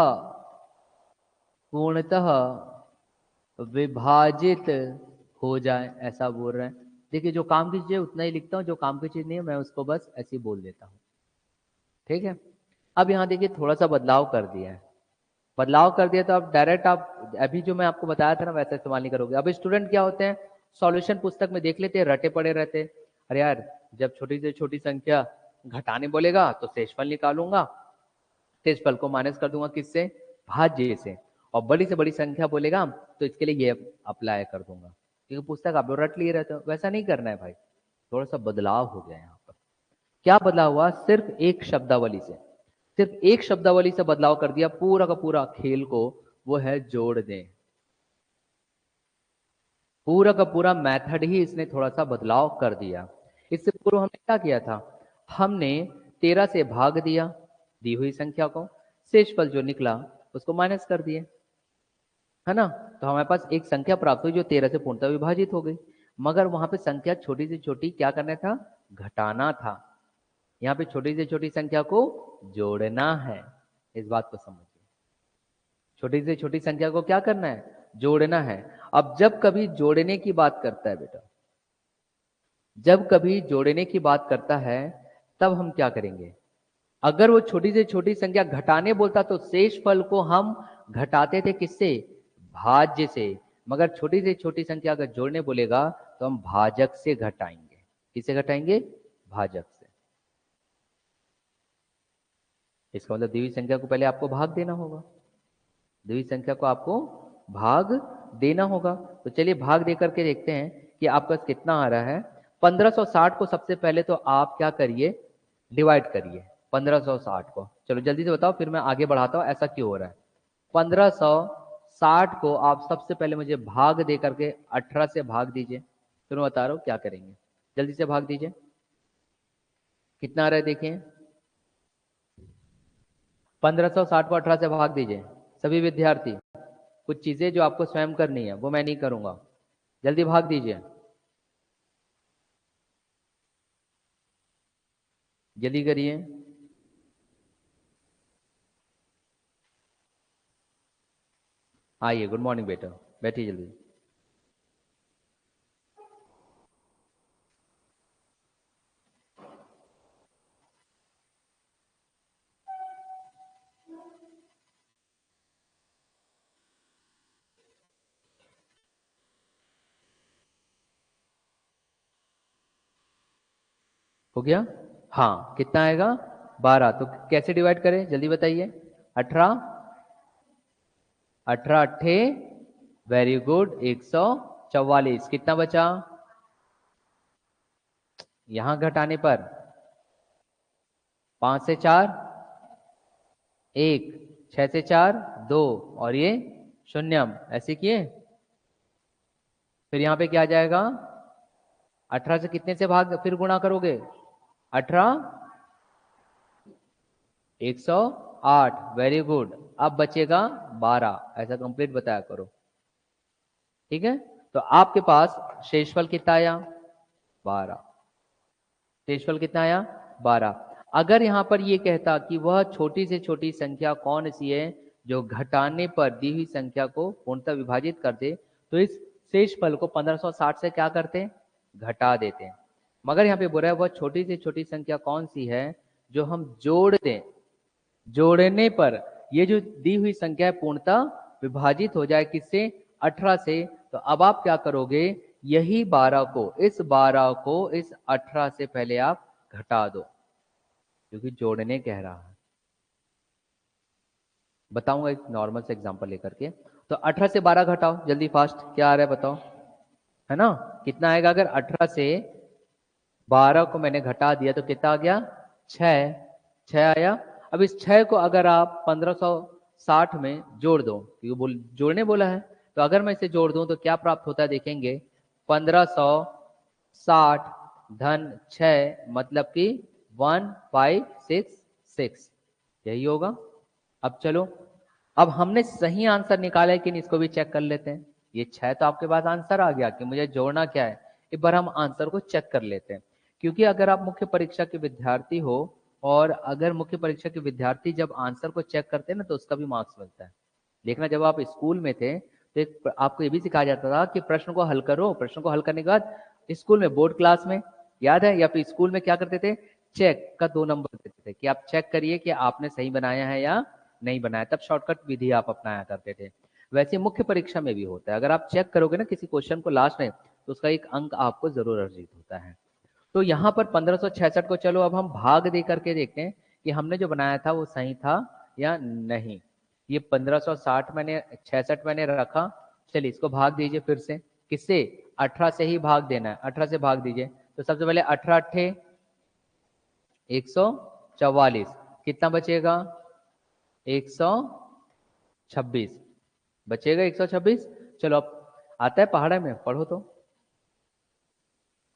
पूर्णतः विभाजित हो जाए, ऐसा बोल रहे हैं। देखिए जो काम की चीज है उतना ही लिखता हूँ, जो काम की चीज नहीं है मैं उसको बस ऐसे ही बोल देता हूँ। ठीक है, अब यहाँ देखिए थोड़ा सा बदलाव कर दिया है। बदलाव कर दिया तो अब डायरेक्ट आप अभी जो मैं आपको बताया था ना वैसा इस्तेमाल नहीं करोगे। अब स्टूडेंट क्या होते हैं, सॉल्यूशन पुस्तक में देख लेते हैं, रटे पड़े रहते। अरे यार जब छोटी से छोटी संख्या घटाने बोलेगा तो शेषफल निकालूंगा, शेषफल को माइनस कर दूंगा किससे, भाज्य से, और बड़ी से बड़ी संख्या बोलेगा तो इसके लिए ये अप्लाई कर दूंगा, क्योंकि पुस्तक आप लोग रट लिए रहते हो। वैसा नहीं करना है भाई, थोड़ा सा बदलाव हो गया यहाँ पर। क्या बदलाव हुआ, सिर्फ एक शब्दावली से, सिर्फ एक शब्दावली से बदलाव कर दिया पूरा का पूरा खेल को, वो है जोड़ दें। पूरा का पूरा मेथड ही इसने थोड़ा सा बदलाव कर दिया। इससे पूर्व हमने क्या किया था, हमने 13 से भाग दिया दी हुई संख्या को, शेषफल जो निकला उसको माइनस कर दिए, है ना। तो हमारे पास एक संख्या प्राप्त हुई जो 13 से पूर्णतः विभाजित हो गई, मगर वहां पे संख्या छोटी से छोटी क्या करना था, घटाना था। यहाँ पे छोटी से छोटी संख्या को जोड़ना है, इस बात को समझिए। छोटी से छोटी संख्या को क्या करना है, जोड़ना है। अब जब कभी जोड़ने की बात करता है बेटा, जब कभी जोड़ने की बात करता है तब हम क्या करेंगे, अगर वो छोटी से छोटी संख्या घटाने बोलता तो शेषफल को हम घटाते थे किससे, भाज्य से। मगर छोटी से छोटी संख्या अगर जोड़ने बोलेगा तो हम भाजक से घटाएंगे। किससे घटाएंगे, भाजक से। इसका मतलब दी हुई संख्या को पहले आपको भाग देना होगा, दी हुई संख्या को आपको भाग देना होगा। तो चलिए भाग दे करके देखते हैं कि आपका कितना आ रहा है। 1560 को सबसे पहले तो आप क्या करिए, डिवाइड करिए 1560 को। चलो जल्दी से बताओ, फिर मैं आगे बढ़ाता हूं ऐसा क्यों हो रहा है। 1560 को आप सबसे पहले मुझे भाग दे करके 18 से भाग दीजिए, फिर मैं बता रहा हूं क्या करेंगे। जल्दी से भाग दीजिए, कितना आ रहा है देखिए। 1560 को 18 से भाग दीजिए सभी विद्यार्थी। कुछ चीजें जो आपको स्वयं करनी है वो मैं नहीं करूंगा, जल्दी भाग दीजिए, जल्दी करिए। आइए, गुड मॉर्निंग बेटा, बैठिए जल्दी। हो गया, हाँ कितना आएगा, 12। तो कैसे डिवाइड करें जल्दी बताइए। 18, 18 अट्ठे, वेरी गुड, 144। कितना बचा, यहां घटाने पर 5 से 4 1, 6 से 4 2, और ये शून्यम, ऐसे किए। फिर यहां पे क्या आ जाएगा, 18 से कितने से भाग फिर गुणा करोगे, 18, 108, वेरी गुड। अब बचेगा 12, ऐसा कंप्लीट बताया करो, ठीक है। तो आपके पास शेषफल कितना आया, 12। शेषफल कितना आया, 12। अगर यहां पर ये कहता कि वह छोटी से छोटी संख्या कौन सी है जो घटाने पर दी हुई संख्या को पूर्णतः विभाजित कर दे, तो इस शेषफल को 1560 से क्या करते हैं, घटा देते हैं। मगर यहाँ पे बोल रहा है वह छोटी से छोटी संख्या कौन सी है जो हम जोड़ दें, जोड़ने पर ये जो दी हुई संख्या है पूर्णतः विभाजित हो जाए किससे, 18 से। तो अब आप क्या करोगे, यही 12 को, इस 12 को इस 18 से पहले आप घटा दो, क्योंकि जोड़ने कह रहा है। बताऊंगा एक नॉर्मल से एग्जांपल लेकर के। तो 18 से 12 घटाओ जल्दी फास्ट, क्या आ रहा है बताओ, है ना। कितना आएगा, अगर 18 से 12 को मैंने घटा दिया तो कितना आ गया, 6, 6 आया। अब इस 6 को अगर आप 1560 में जोड़ दो, क्योंकि जोड़ने बोला है, तो अगर मैं इसे जोड़ दूं तो क्या प्राप्त होता है देखेंगे, 1560 धन 6 मतलब कि 1566, यही होगा। अब चलो, अब हमने सही आंसर निकाला है कि नहीं इसको भी चेक कर लेते हैं। ये 6 तो आपके पास आंसर आ गया कि मुझे जोड़ना क्या है, एक बार हम आंसर को चेक कर लेते हैं। क्योंकि अगर आप मुख्य परीक्षा के विद्यार्थी हो, और अगर मुख्य परीक्षा के विद्यार्थी जब आंसर को चेक करते हैं ना तो उसका भी मार्क्स मिलता है। देखना, जब आप स्कूल में थे तो आपको ये भी सिखाया जाता था कि प्रश्न को हल करो, प्रश्न को हल करने के बाद स्कूल में, बोर्ड क्लास में, याद है, या फिर स्कूल में क्या करते थे, चेक का 2 नंबर देते थे कि आप चेक करिए कि आपने सही बनाया है या नहीं बनाया। तब शॉर्टकट विधि आप अपनाया करते थे। वैसे मुख्य परीक्षा में भी होता है, अगर आप चेक करोगे ना किसी क्वेश्चन को लास्ट में, तो उसका एक अंक आपको जरूर अर्जित होता है। तो यहाँ पर 1566 को चलो अब हम भाग दे करके देखते हैं कि हमने जो बनाया था वो सही था या नहीं। ये 1560 मैंने 66 मैंने रखा। चलिए इसको भाग दीजिए फिर से, किससे, 18 से ही भाग देना है, 18 से भाग दीजिए। तो सबसे पहले 18 अट्ठे 144, कितना बचेगा, 126 बचेगा, 126। चलो अब आता है पहाड़ा में, पढ़ो तो,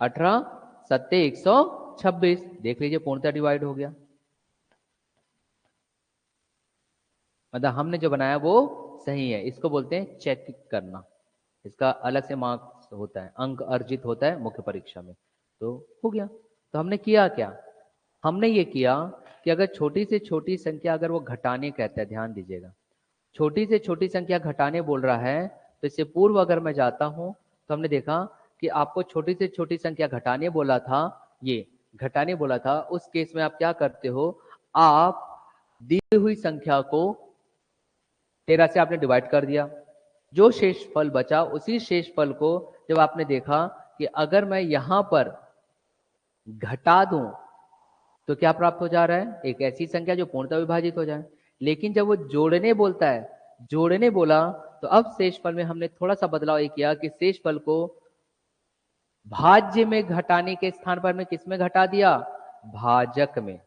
18 सत्ते 126, देख लीजिए पूर्णतः डिवाइड हो गया। मतलब हमने जो बनाया वो सही है, इसको बोलते हैं चेक करना। इसका अलग से मार्क्स होता है, अंक अर्जित होता है मुख्य परीक्षा में। तो हो गया। तो हमने किया क्या, हमने ये किया कि अगर छोटी से छोटी संख्या, अगर वो घटाने कहता है, ध्यान दीजिएगा, छोटी से छोटी संख्या घटाने बोल रहा है, तो इससे पूर्व अगर मैं जाता हूं तो हमने देखा कि आपको छोटी से छोटी संख्या घटाने बोला था, ये घटाने बोला था, उस केस में आप क्या करते हो, आप दी हुई संख्या को 13 से आपने डिवाइड कर दिया, जो शेष फल बचा उसी शेष फल को जब आपने देखा कि अगर मैं यहां पर घटा दूं तो क्या प्राप्त हो जा रहा है, एक ऐसी संख्या जो पूर्णतः विभाजित हो जाए। लेकिन जब वो जोड़ने बोलता है, जोड़ने बोला, तो अब शेषफल में हमने थोड़ा सा बदलाव ये किया कि शेषफल को भाज्य में घटाने के स्थान पर मैं किस में घटा दिया, भाजक में।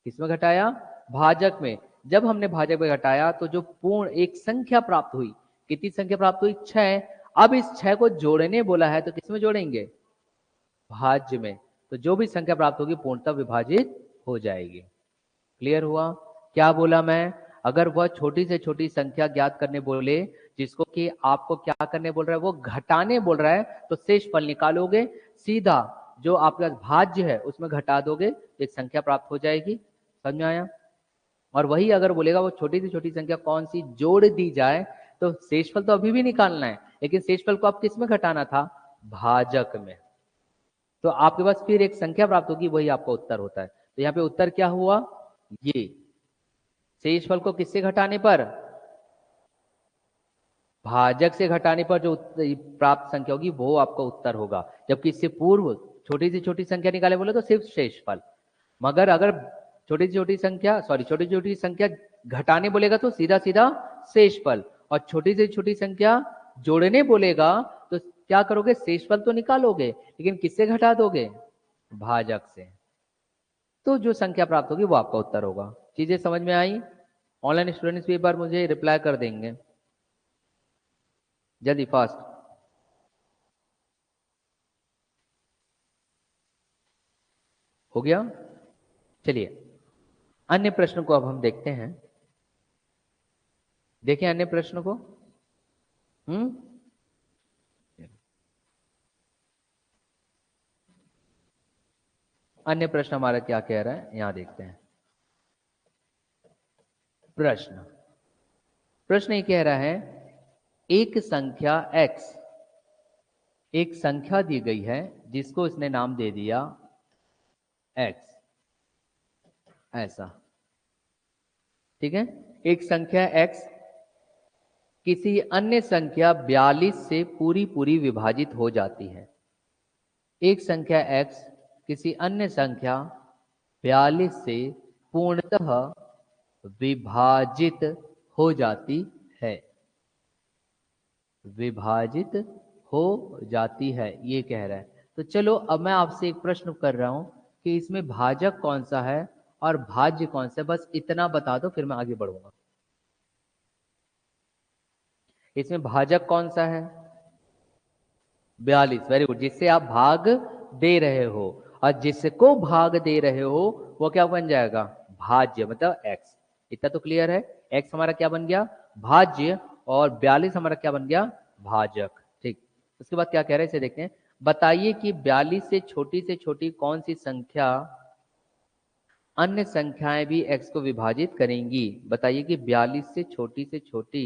किस में घटाया, भाजक में। जब हमने भाजक में घटाया तो जो पूर्ण एक संख्या प्राप्त हुई, कितनी संख्या प्राप्त हुई, 6। अब इस 6 को जोड़ने बोला है तो किस में जोड़ेंगे, भाज्य में। तो जो भी संख्या प्राप्त होगी पूर्णतः विभाजित हो जाएगी। क्लियर हुआ, क्या बोला मैं, अगर वह छोटी से छोटी संख्या ज्ञात करने बोले, जिसको कि आपको क्या करने बोल रहा है, वो घटाने बोल रहा है, तो शेष फल निकालोगे, सीधा जो आपका भाज्य है उसमें घटा दोगे, एक संख्या प्राप्त हो जाएगी। समझ में आया। और वही अगर बोलेगा वो छोटी से छोटी संख्या कौन सी जोड़ दी जाए, तो शेषफल तो अभी भी निकालना है, लेकिन शेषफल को आप किस में घटाना था, भाजक में। तो आपके पास फिर एक संख्या प्राप्त होगी, वही आपका उत्तर होता है। तो यहाँ पे उत्तर क्या हुआ, ये शेषफल को किससे घटाने पर, भाजक से घटाने पर जो प्राप्त संख्या होगी वो आपका उत्तर होगा। जबकि इससे पूर्व छोटी से छोटी संख्या निकाले बोले तो सिर्फ शेषफल, मगर अगर छोटी से छोटी संख्या, छोटी से छोटी संख्या घटाने बोलेगा तो सीधा सीधा शेषफल, और छोटी से छोटी संख्या जोड़ने बोलेगा तो क्या करोगे, शेषफल तो निकालोगे लेकिन किससे घटा दोगे, भाजक से। तो जो संख्या प्राप्त होगी वो आपका उत्तर होगा। चीजें समझ में आई। ऑनलाइन स्टूडेंट्स भी एक बार मुझे रिप्लाई कर देंगे जल्दी, फास्ट। हो गया। चलिए अन्य प्रश्न को अब हम देखते हैं। देखें अन्य प्रश्न को। अन्य प्रश्न हमारा क्या कह रहा है, यहां देखते हैं। प्रश्न ये कह रहा है, एक संख्या x, एक संख्या दी गई है जिसको इसने नाम दे दिया x, ऐसा, ठीक है। एक संख्या x किसी अन्य संख्या 42 से पूरी पूरी विभाजित हो जाती है। एक संख्या x किसी अन्य संख्या 42 से पूर्णतः विभाजित हो जाती है, विभाजित हो जाती है, ये कह रहा है। तो चलो अब मैं आपसे एक प्रश्न कर रहा हूं कि इसमें भाजक कौन सा है और भाज्य कौन सा है, बस इतना बता दो फिर मैं आगे बढ़ूंगा। इसमें भाजक कौन सा है, 42, वेरी गुड। जिससे आप भाग दे रहे हो, और जिसको भाग दे रहे हो वो क्या बन जाएगा, भाज्य, मतलब x। इतना तो क्लियर है, x हमारा क्या बन गया, भाज्य, और 42 हमारा क्या बन गया, भाजक। ठीक, उसके बाद क्या कह रहे हैं इसे देखते हैं। बताइए कि 42 से छोटी कौन सी संख्या अन्य संख्याएं भी x को विभाजित करेंगी। बताइए कि 42 से छोटी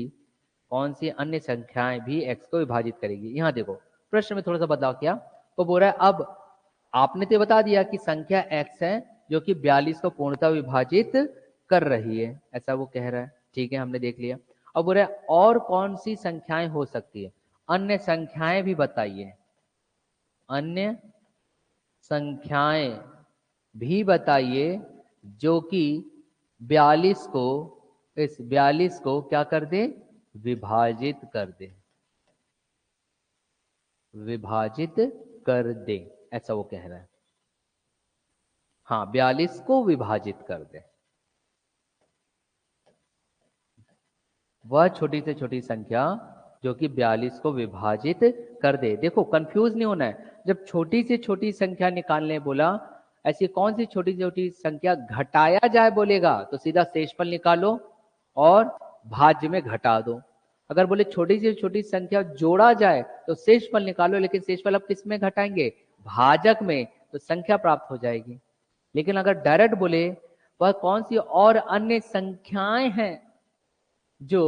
कौन सी अन्य संख्याएं भी x को विभाजित करेंगी। यहाँ देखो प्रश्न में थोड़ा सा बदलाव किया, वो बोल रहा है अब आपने तो बता दिया कि संख्या x है जो कि 42 को पूर्णतः विभाजित कर रही है, ऐसा वो कह रहा है। ठीक है, हमने देख लिया। अब बोल रहा है और कौन सी संख्याएं हो सकती है, अन्य संख्याएं भी बताइए, अन्य संख्याएं भी बताइए जो कि 42 को, इस 42 को क्या कर दे, विभाजित कर दे, विभाजित कर दे, ऐसा वो कह रहा है। हाँ, 42 को विभाजित कर दे, वह छोटी से छोटी संख्या जो कि 42 को विभाजित कर दे। देखो कंफ्यूज नहीं होना है, जब छोटी से छोटी संख्या निकालने बोला, ऐसी कौन सी छोटी छोटी संख्या घटाया जाए बोलेगा तो सीधा शेषफल निकालो और भाज्य में घटा दो। अगर बोले छोटी से छोटी संख्या जोड़ा जाए तो शेषफल निकालो, लेकिन शेषफल अब किस में घटाएंगे, भाजक में, तो संख्या प्राप्त हो जाएगी। लेकिन अगर डायरेक्ट बोले वह कौन सी और अन्य संख्याएं हैं जो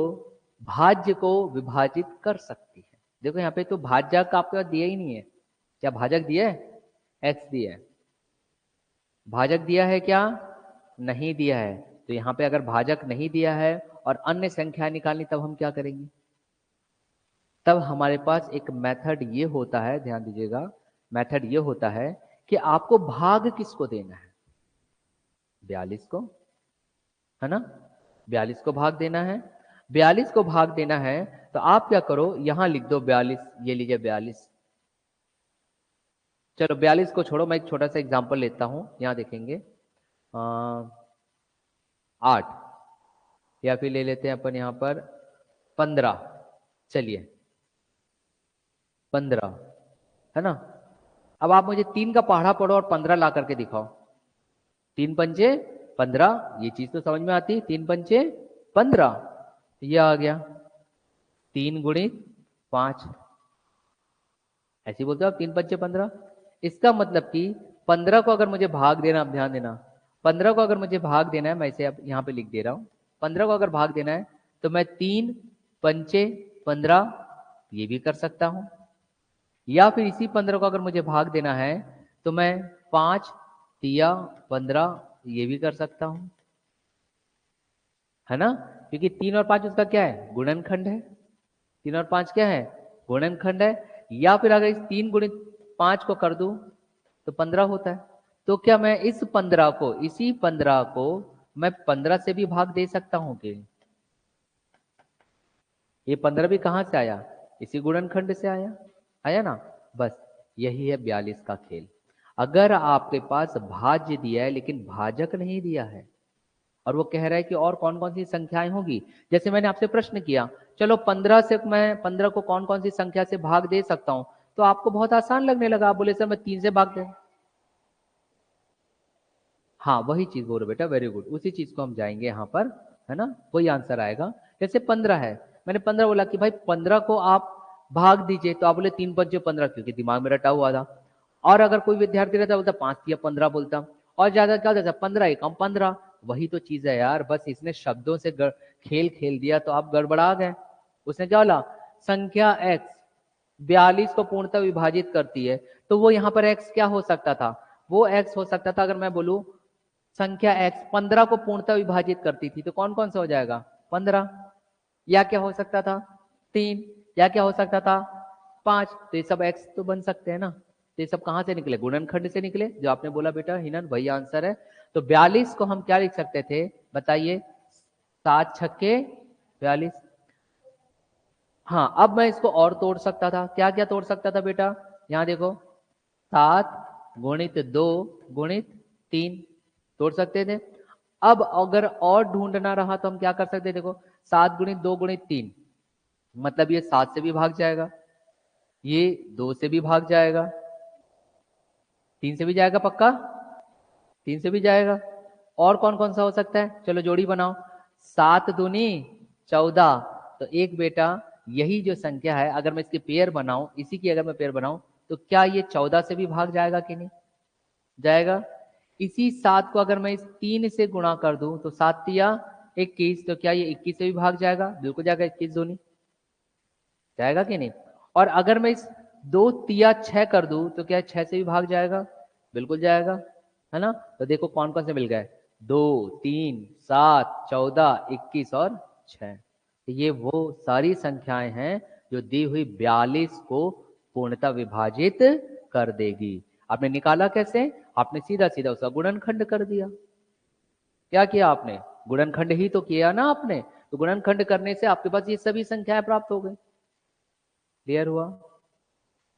भाज्य को विभाजित कर सकती है। देखो यहाँ पे तो भाजक आपके पास दिया ही नहीं है, क्या भाजक दिया है, एक्स दिया है, भाजक दिया है क्या, नहीं दिया है। तो यहाँ पे अगर भाजक नहीं दिया है और अन्य संख्या निकालनी, तब हम क्या करेंगे, तब हमारे पास एक मेथड ये होता है, ध्यान दीजिएगा, मेथड ये होता है कि आपको भाग किसको देना है, 42 को, है ना, 42 को भाग देना है। 42 को भाग देना है तो आप क्या करो, यहां लिख दो 42, ये लीजिए 42। चलो 42 को छोड़ो, मैं एक छोटा सा एग्जांपल लेता हूं, यहां देखेंगे 8, या फिर ले लेते हैं अपन यहां पर 15, चलिए 15, है ना। अब आप मुझे 3 का पहाड़ा पढ़ो और 15 ला करके दिखाओ। 3 पंचे 15, ये चीज तो समझ में आती, 3 पंचे 15, ये आ गया 3 गुणित 5, ऐसे बोलते हो आप, 3 पंचे 15। इसका मतलब कि 15 को अगर मुझे भाग देना, अब ध्यान देना, 15 को अगर मुझे भाग देना है, मैं इसे अब यहाँ पे लिख दे रहा हूँ, 15 को अगर भाग देना है तो मैं 3 पंचे 15 ये भी कर सकता हूँ, या फिर इसी 15 को अगर मुझे भाग देना है तो मैं 5 तिया 15 ये भी कर सकता हूँ, है ना, क्योंकि 3 और 5 उसका क्या है, गुणनखंड है। 3 और 5 क्या है, गुणनखंड है। या फिर अगर इस 3 गुणित 5 को कर दूं तो 15 होता है। तो क्या मैं इस 15 को, इसी 15 को मैं 15 से भी भाग दे सकता हूं कि ये 15 भी कहां से आया, इसी गुणनखंड से आया, आया ना। बस यही है 42 का खेल। अगर आपके पास भाज्य दिया है लेकिन भाजक नहीं दिया है, और वो कह रहा है कि और कौन कौन सी संख्याएं होगी, जैसे मैंने आपसे प्रश्न किया, चलो 15 से मैं 15 को कौन कौन सी संख्या से भाग दे सकता हूं, तो आपको बहुत आसान लगने लगा, आप बोले सर मैं 3 से भाग दे। हाँ वही चीज बोलो बेटा, वेरी गुड, उसी चीज को हम जाएंगे यहाँ पर, है ना, वही आंसर आएगा। जैसे 15 है, मैंने 15 बोला कि भाई 15 को आप भाग दीजिए, तो आप बोले 3 पंचे 15, क्योंकि दिमाग में रटा हुआ था। और अगर कोई विद्यार्थी रहता बोलता 5 या 15 बोलता, और ज्यादा क्या होता था, 15 एकम 15, वही तो चीज है यार, बस इसने शब्दों से खेल खेल दिया तो आप गड़बड़ा गए। उसने क्या बोला, संख्या x 42 को पूर्णतः विभाजित करती है, तो वो यहाँ पर x क्या हो सकता था, वो x हो सकता था, अगर मैं बोलूं संख्या x 15 को पूर्णतः विभाजित करती थी, तो कौन कौन सा हो जाएगा, 15, या क्या हो सकता था 3, या क्या हो सकता था 5, तो ये सब x तो बन सकते हैं ना। तो ये सब कहां से निकले, गुणनखंड से निकले, जो आपने बोला बेटा हिनन, वही आंसर है। तो 42 को हम क्या लिख सकते थे, बताइए, 7 छक्के 42। हाँ अब मैं इसको और तोड़ सकता था, क्या क्या तोड़ सकता था बेटा, यहां देखो 7 गुणित 2 गुणित 3 तोड़ सकते थे। अब अगर और ढूंढना रहा तो हम क्या कर सकते, देखो 7 गुणित 2 गुणित 3, मतलब ये 7 से भी भाग जाएगा, ये 2 से भी भाग जाएगा, 3 से भी जाएगा पक्का, 3 से भी जाएगा। और कौन कौन सा हो सकता है, चलो जोड़ी बनाओ, 7 दूनी 14, तो एक बेटा यही जो संख्या है, अगर मैं इसकी पेयर बनाऊं, इसी की अगर मैं पेयर बनाऊं, तो क्या ये 14 से भी भाग जाएगा कि नहीं जाएगा। इसी 7 को अगर मैं इस 3 से गुणा कर दूं तो 7 तिया 21, तो क्या ये 21 से भी भाग जाएगा? बिल्कुल जाएगा, 21 दूनी जाएगा कि नहीं? और अगर मैं इस 2 तिया 6 कर दूं तो क्या 6 से भी भाग जाएगा? बिल्कुल जाएगा, है ना? तो देखो कौन कौन से मिल गए, 2 3 7 14 21 और 6। तो ये वो सारी संख्याएं हैं जो दी हुई 42 को पूर्णतः विभाजित कर देगी। आपने निकाला कैसे? आपने सीधा सीधा उसका गुणनखंड कर दिया। क्या किया आपने? गुणनखंड ही तो किया ना आपने। तो गुणनखंड करने से आपके पास ये सभी संख्याएं प्राप्त हो गई। क्लियर हुआ?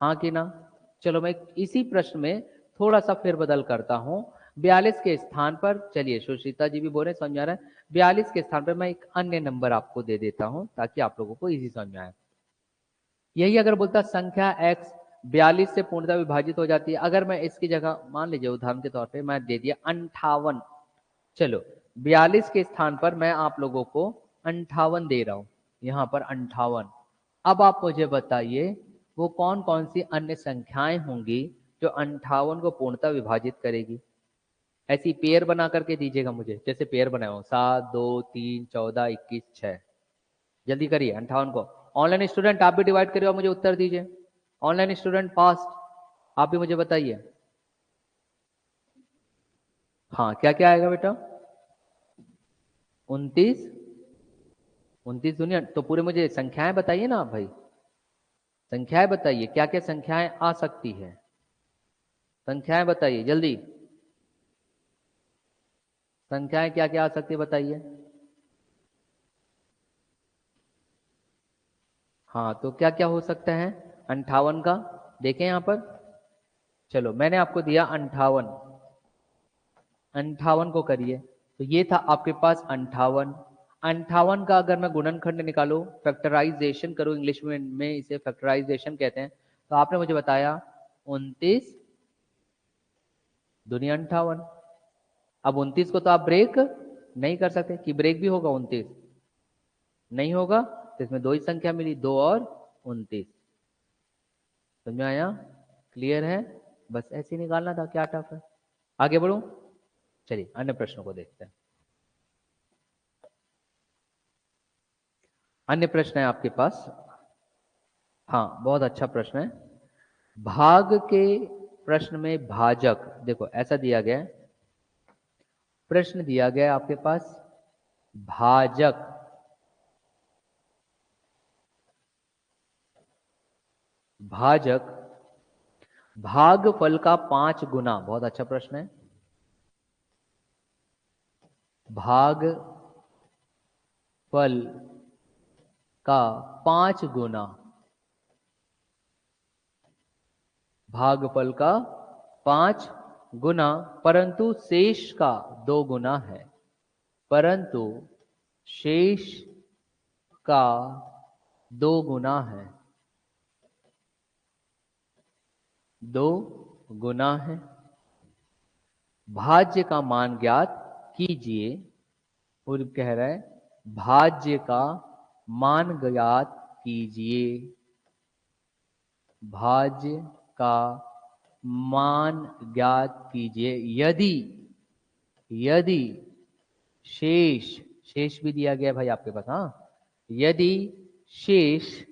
हाँ कि ना? चलो मैं इसी प्रश्न में थोड़ा सा फेरबदल करता हूं। 42 के स्थान पर, चलिए सुशीता जी भी बोल रहे समझ आ रहा है, 42 के स्थान पर मैं एक अन्य नंबर आपको दे देता हूं ताकि आप लोगों को इजी समझ में आए। यही अगर बोलता संख्या x 42 से पूर्णतः विभाजित हो जाती है, अगर मैं इसकी जगह मान लीजिए उदाहरण के तौर पे मैं दे दिया 58, चलो 42 के स्थान पर मैं आप लोगों को 58 दे रहा हूं, यहां पर 58। अब आप मुझे बताइए वो कौन कौन सी अन्य संख्याएं होंगी जो 58 को पूर्णतः विभाजित करेगी? ऐसी पेयर बना करके दीजिएगा मुझे, जैसे पेयर बनाए हो 7 2 3 14 21 6। जल्दी करिए 58 को। ऑनलाइन स्टूडेंट आप भी डिवाइड करिए और मुझे उत्तर दीजिए। ऑनलाइन स्टूडेंट फास्ट, आप भी मुझे बताइए। हाँ क्या क्या आएगा बेटा? 29, 29 दुनिया, तो पूरे मुझे संख्याएं बताइए ना आप भाई, संख्याएं बताइए क्या क्या संख्याएं आ सकती है, संख्याएं बताइए जल्दी, संख्याएं क्या क्या आ सकती है बताइए। हाँ तो क्या क्या हो सकता है 58 का? देखें यहां पर, चलो मैंने आपको दिया 58, 58 को करिए, तो ये था आपके पास 58। 58 का अगर मैं गुणनखंड निकालू, फैक्टराइजेशन करूं, इंग्लिश में इसे फैक्टराइजेशन कहते हैं, तो आपने मुझे बताया 29 दुनिया 58। अब 29 को तो आप ब्रेक नहीं कर सकते कि ब्रेक भी होगा 29, नहीं होगा, तो इसमें दो ही संख्या मिली, 2 और 29। समझ में आया? क्लियर है? बस ऐसे ही निकालना था, क्या टफ है? आगे बढ़ू, चलिए अन्य प्रश्नों को देखते हैं। अन्य प्रश्न है आपके पास, हाँ बहुत अच्छा प्रश्न है। भाग के प्रश्न में भाजक, देखो ऐसा दिया गया है, प्रश्न दिया गया है आपके पास भाजक भाजक भागफल का 5 गुना, बहुत अच्छा प्रश्न है। भागफल का 5 गुना, भागफल का 5 गुना, परंतु शेष का 2 गुना है, परंतु शेष का 2 गुना है, 2 गुना है। भाज्य का मान ज्ञात कीजिए, और कह रहा है भाज्य का मान ज्ञात कीजिए, भाज्य का मान ज्ञात कीजिए यदि यदि शेष, शेष भी दिया गया भाई आपके पास, हाँ, यदि शेष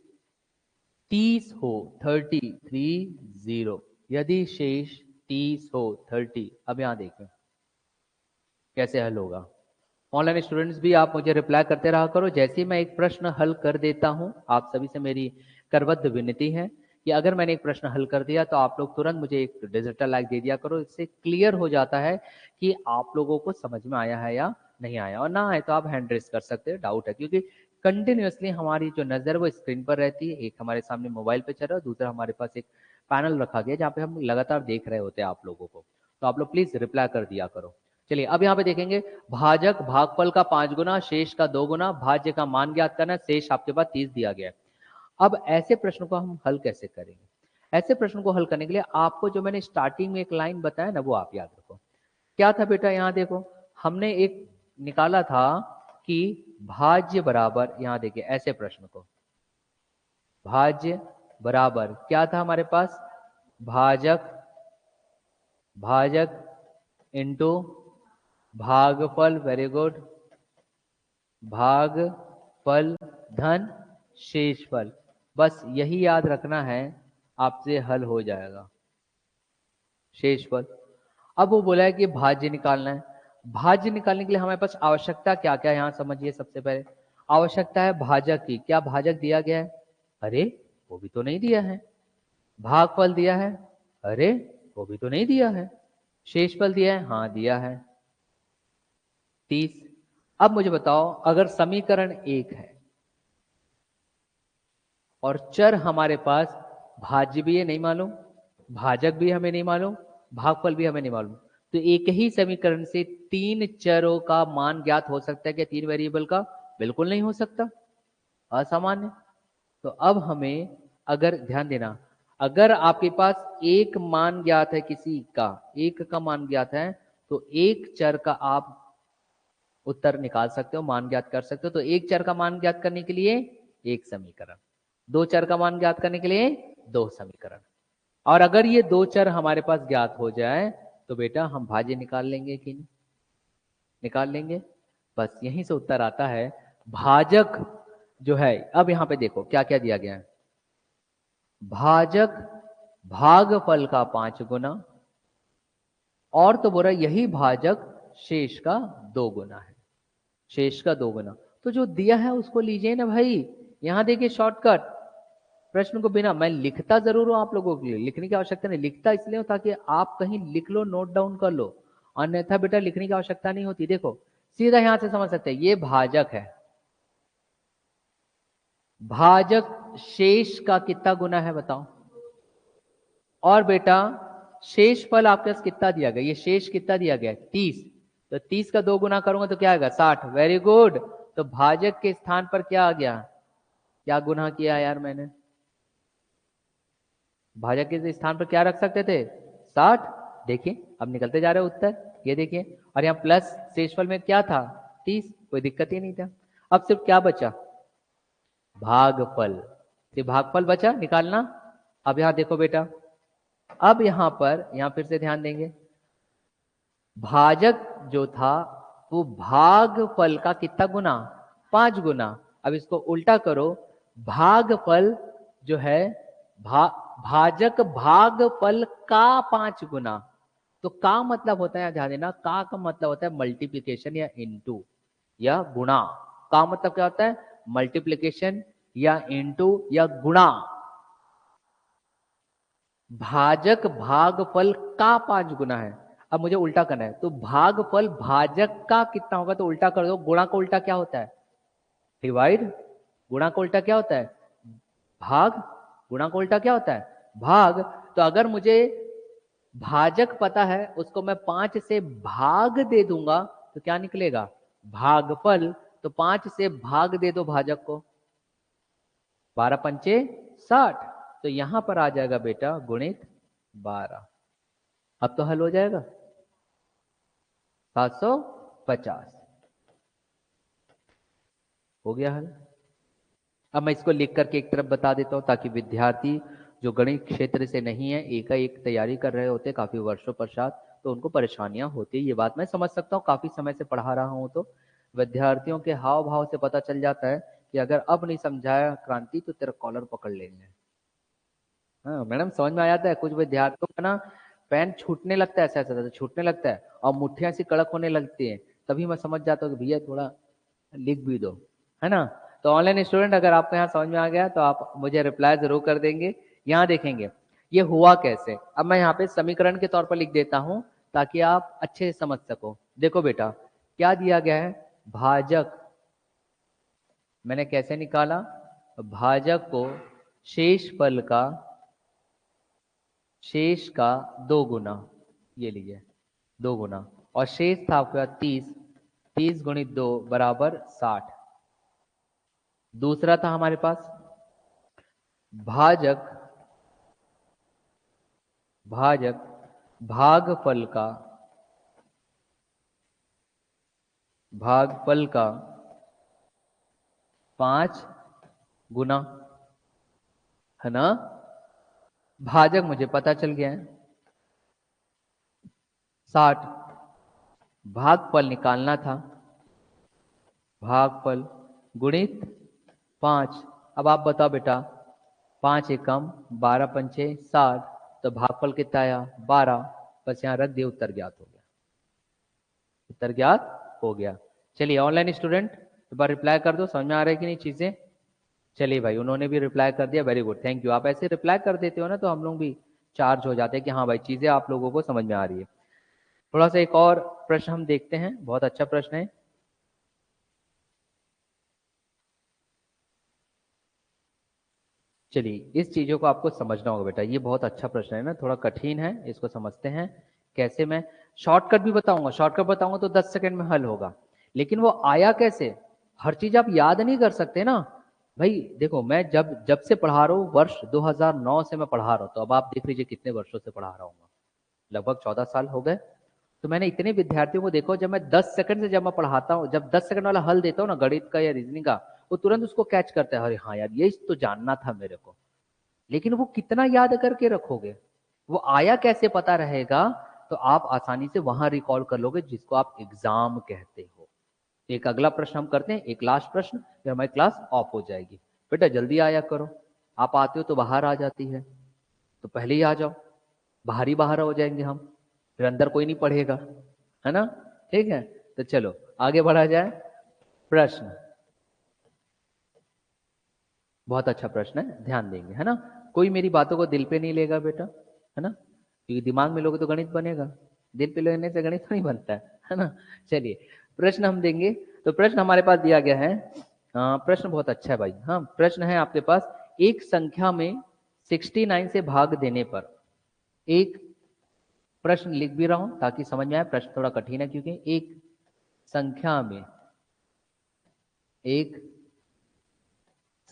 30 हो, 30, यदि शेष 30 हो 30। अब यहां देखें कैसे हल होगा। ऑनलाइन स्टूडेंट्स भी आप मुझे रिप्लाई करते रहा करो, जैसे ही मैं एक प्रश्न हल कर देता हूं, आप सभी से मेरी करबद्ध विनती है कि अगर मैंने एक प्रश्न हल कर दिया तो आप लोग तुरंत मुझे एक डिजिटल लाइक दे दिया करो, इससे क्लियर हो जाता है कि आप लोगों को समझ में आया है या नहीं आया, और ना आए तो आप हैंड रेस कर सकते हो, डाउट है, क्योंकि कंटिन्यूअसली हमारी जो नजर वो स्क्रीन पर रहती है, एक हमारे सामने मोबाइल पे चल रहा है, दूसरा हमारे पास एक पैनल रखा गया जहाँ पे हम लगातार देख रहे होते हैं आप लोगों को, तो आप लोग प्लीज रिप्लाई कर दिया करो। चलिए अब यहाँ पे देखेंगे, भाजक भागफल का 5 गुना, शेष का 2 गुना, भाज्य का मान ज्ञात करना, शेष आपके पास 30 दिया गया है। अब ऐसे प्रश्न को हम हल कैसे करेंगे? ऐसे प्रश्न को हल करने के लिए आपको जो मैंने स्टार्टिंग में एक लाइन बताया ना, वो आप याद रखो। क्या था बेटा? यहाँ देखो, हमने एक निकाला था कि भाज्य बराबर, यहाँ देखिए ऐसे प्रश्न को, भाज्य बराबर क्या था हमारे पास? भाजक, भाजक इंटू भागफल, वेरी गुड, भागफल धन शेषफल। बस यही याद रखना है, आपसे हल हो जाएगा शेषफल। अब वो बोला है कि भाज्य निकालना है। भाज्य निकालने के लिए हमारे पास आवश्यकता क्या क्या है, यहां समझिए। सबसे पहले आवश्यकता है भाजक की। क्या भाजक दिया गया है? अरे वो भी तो नहीं दिया है। भागफल दिया है? अरे वो भी तो नहीं दिया है। शेषफल दिया है? हाँ दिया है 30। अब मुझे बताओ, अगर समीकरण 1 है और चर हमारे पास भाज्य भी है नहीं मालूम, भाजक भी हमें नहीं मालूम, भागफल भी हमें नहीं मालूम, तो एक ही समीकरण से 3 चरों का मान ज्ञात हो सकता है क्या? 3 वेरिएबल का? बिल्कुल नहीं हो सकता, असामान्य। तो अब हमें, अगर ध्यान देना, अगर आपके पास एक मान ज्ञात है, किसी का एक का मान ज्ञात है, तो एक चर का आप उत्तर निकाल सकते हो, मान ज्ञात कर सकते हो। तो एक चर का मान ज्ञात करने के लिए एक समीकरण, दो चर का मान ज्ञात करने के लिए दो समीकरण। और अगर ये दो चर हमारे पास ज्ञात हो जाए तो बेटा हम भाज्य निकाल लेंगे कि नहीं? निकाल लेंगे। बस यहीं से उत्तर आता है भाजक जो है। अब यहां पे देखो क्या क्या दिया गया है। भाजक भागफल का 5 गुना, और तो बोला यही भाजक शेष का 2 गुना है, शेष का 2 गुना। तो जो दिया है उसको लीजिए ना भाई। यहां देखिए शॉर्टकट, प्रश्न को बिना, मैं लिखता जरूर हूं आप लोगों के लिए, लिखने की आवश्यकता नहीं, लिखता इसलिए हो ताकि आप कहीं लिख लो, नोट डाउन कर लो, अन्यथा बेटा लिखने की आवश्यकता नहीं होती। देखो सीधा यहां से समझ सकते हैं, ये भाजक है, भाजक शेष का कितना गुना है बताओ? और बेटा शेष फल आपके पास कितना दिया गया? ये शेष कितना दिया गया? 30। तो 30 का 2 गुना करूंगा तो क्या आएगा? 60। Very good. तो भाजक के स्थान पर क्या आ गया? क्या गुना किया यार मैंने? भाजक के स्थान पर क्या रख सकते थे? 60। देखिए अब निकलते जा रहे उत्तर, ये देखिए। और यहाँ प्लस शेषफल में क्या था? 30। कोई दिक्कत ही नहीं था। अब सिर्फ क्या बचा? भागफल। सिर्फ भागफल बचा निकालना। अब यहां देखो बेटा, अब यहां पर, यहां फिर से ध्यान देंगे, भाजक जो था वो भागफल का कितना गुना? 5 गुना। अब इसको उल्टा करो, भागफल जो है भाजक भागफल का 5 गुना। तो का मतलब होता है, ध्यान देना, का मतलब होता है मल्टीप्लीकेशन या इनटू या गुणा। का मतलब क्या होता है? मल्टीप्लीकेशन या इनटू या गुणा। भाजक भागफल का 5 गुना है। अब मुझे उल्टा करना है, तो भागफल भाजक का कितना होगा? तो उल्टा कर दो। गुणा का उल्टा क्या होता है? डिवाइड। गुणा का उल्टा क्या होता है? भाग। गुणा का उल्टा क्या होता है? भाग। तो अगर मुझे भाजक पता है, उसको मैं 5 से भाग दे दूंगा तो क्या निकलेगा? भागफल। तो 5 से भाग दे दो भाजक को, 12 पंचे 60। तो यहां पर आ जाएगा बेटा गुणित 12। अब तो हल हो जाएगा 750। हो गया हल। अब मैं इसको लिख करके एक तरफ बता देता हूं ताकि विद्यार्थी जो गणित क्षेत्र से नहीं है, एकाएक तैयारी कर रहे होते काफी वर्षों पश्चात, तो उनको परेशानियां होती है। ये बात मैं समझ सकता हूँ, काफी समय से पढ़ा रहा हूं तो विद्यार्थियों के हाव भाव से पता चल जाता है कि अगर अब नहीं समझाया क्रांति तो तेरा कॉलर पकड़ लेंगे। हाँ मैडम समझ में आ जाता है। कुछ विद्यार्थियों का ना पेन छूटने लगता है, ऐसा ऐसा छूटने लगता है और मुठ्ठियां सी कड़क होने लगती है, तभी मैं समझ जाता हूँ कि भैया थोड़ा लिख भी दो, है ना। तो ऑनलाइन स्टूडेंट, अगर आपको यहाँ समझ में आ गया तो आप मुझे रिप्लाई जरूर कर देंगे। यहाँ देखेंगे ये हुआ कैसे। अब मैं यहाँ पे समीकरण के तौर पर लिख देता हूँ ताकि आप अच्छे से समझ सको। देखो बेटा क्या दिया गया है, भाजक मैंने कैसे निकाला? भाजक को शेष का 2 गुना, ये लीजिए 2 गुना, और शेष था आपका 30। 30 गुणित 2 बराबर 60। दूसरा था हमारे पास भाजक भाजक भागफल का 5 गुना, है ना। भाजक मुझे पता चल गया है 60। भागफल निकालना था, भागफल गुणित 5। अब आप बताओ बेटा, 5 एकम 12 पंचे 60, तो भागफल कितना आया 12, बस यहाँ रख दिया, उत्तर ज्ञात हो गया, उत्तर ज्ञात हो गया। चलिए ऑनलाइन स्टूडेंट एक बार रिप्लाई कर दो, समझ में आ रहा है कि नहीं चीजें। चलिए भाई, उन्होंने भी रिप्लाई कर दिया, वेरी गुड, थैंक यू। आप ऐसे रिप्लाई कर देते हो ना तो हम लोग भी चार्ज हो जाते हैं कि हाँ भाई चीजें आप लोगों को समझ में आ रही है। थोड़ा सा एक और प्रश्न हम देखते हैं, बहुत अच्छा प्रश्न है। चलिए इस चीजों को आपको समझना होगा बेटा, ये बहुत अच्छा प्रश्न है ना, थोड़ा कठिन है, इसको समझते हैं कैसे। मैं शॉर्टकट भी बताऊंगा, शॉर्टकट बताऊंगा तो 10 सेकंड में हल होगा, लेकिन वो आया कैसे, हर चीज आप याद नहीं कर सकते ना भाई। देखो मैं जब जब से पढ़ा रहा हूँ, वर्ष 2009 से मैं पढ़ा रहा हूँ, तो अब आप देख लीजिए कितने वर्षों से पढ़ा रहा हूँ, लगभग 14 साल हो गए। तो मैंने इतने विद्यार्थियों को देखो, जब मैं 10 सेकंड से जब मैं पढ़ाता हूँ, जब 10 सेकंड वाला हल देता हूँ ना गणित का या रीजनिंग का, वो तुरंत उसको कैच करता है, अरे हाँ यार ये तो जानना था मेरे को। लेकिन वो कितना याद करके रखोगे, वो आया कैसे पता रहेगा, तो आप आसानी से वहां रिकॉल कर लोगे, जिसको आप एग्जाम कहते हो। एक अगला प्रश्न हम करते हैं, एक लास्ट प्रश्न, फिर हमारी क्लास ऑफ हो जाएगी। बेटा जल्दी आया करो, आप आते हो तो बाहर आ जाती है, तो पहले ही आ जाओ, बाहर ही बाहर हो जाएंगे हम, फिर अंदर कोई नहीं पढ़ेगा, है ना। ठीक है, तो चलो आगे बढ़ा जाए। प्रश्न बहुत अच्छा प्रश्न है, ध्यान देंगे, है ना। कोई मेरी बातों को दिल पे नहीं लेगा बेटा, है ना, क्योंकि दिमाग में लोगे तो गणित बनेगा, दिल पे लेने से गणित नहीं बनता है ना। चलिए प्रश्न हम देंगे, तो प्रश्न हमारे पास दिया गया है। प्रश्न बहुत अच्छा है भाई। हाँ प्रश्न है आपके पास, एक संख्या में 69 से भाग देने पर, एक प्रश्न लिख भी रहा हूं ताकि समझ में आए, प्रश्न थोड़ा कठिन है क्योंकि एक संख्या में, एक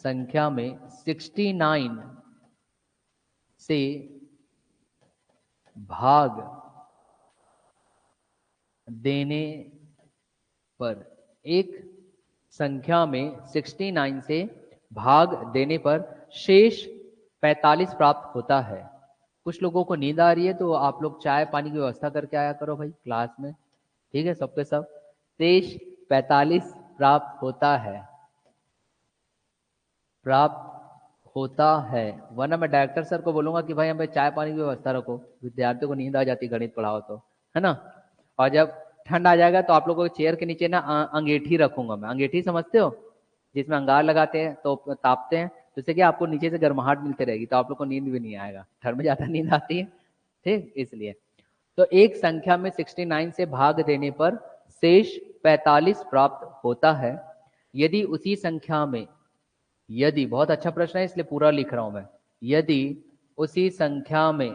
संख्या में 69 से भाग देने पर, एक संख्या में 69 से भाग देने पर शेष 45 प्राप्त होता है। कुछ लोगों को नींद आ रही है तो आप लोग चाय पानी की व्यवस्था करके आया करो भाई क्लास में, ठीक है, सबके सब। शेष 45 प्राप्त होता है, प्राप्त होता है, वरना मैं डायरेक्टर सर को बोलूंगा कि भाई हमें चाय पानी की व्यवस्था रखो, विद्यार्थियों को नींद आ जाती गणित पढ़ाओ तो, है ना। और जब ठंड आ जाएगा तो आप लोगों के चेयर के नीचे ना अंगीठी रखूंगा मैं, अंगीठी समझते हो, जिसमें अंगार लगाते हैं तो तापते हैं, तो इससे क्या आपको नीचे से गर्माहट मिलती रहेगी, तो आप लोग को नींद भी नहीं आएगा, ठंड में ज्यादा नींद आती है, ठीक इसलिए। तो एक संख्या में 69 से भाग देने पर शेष 45 प्राप्त होता है, यदि उसी संख्या में, यदि, बहुत अच्छा प्रश्न है इसलिए पूरा लिख रहा हूं मैं, यदि उसी संख्या में,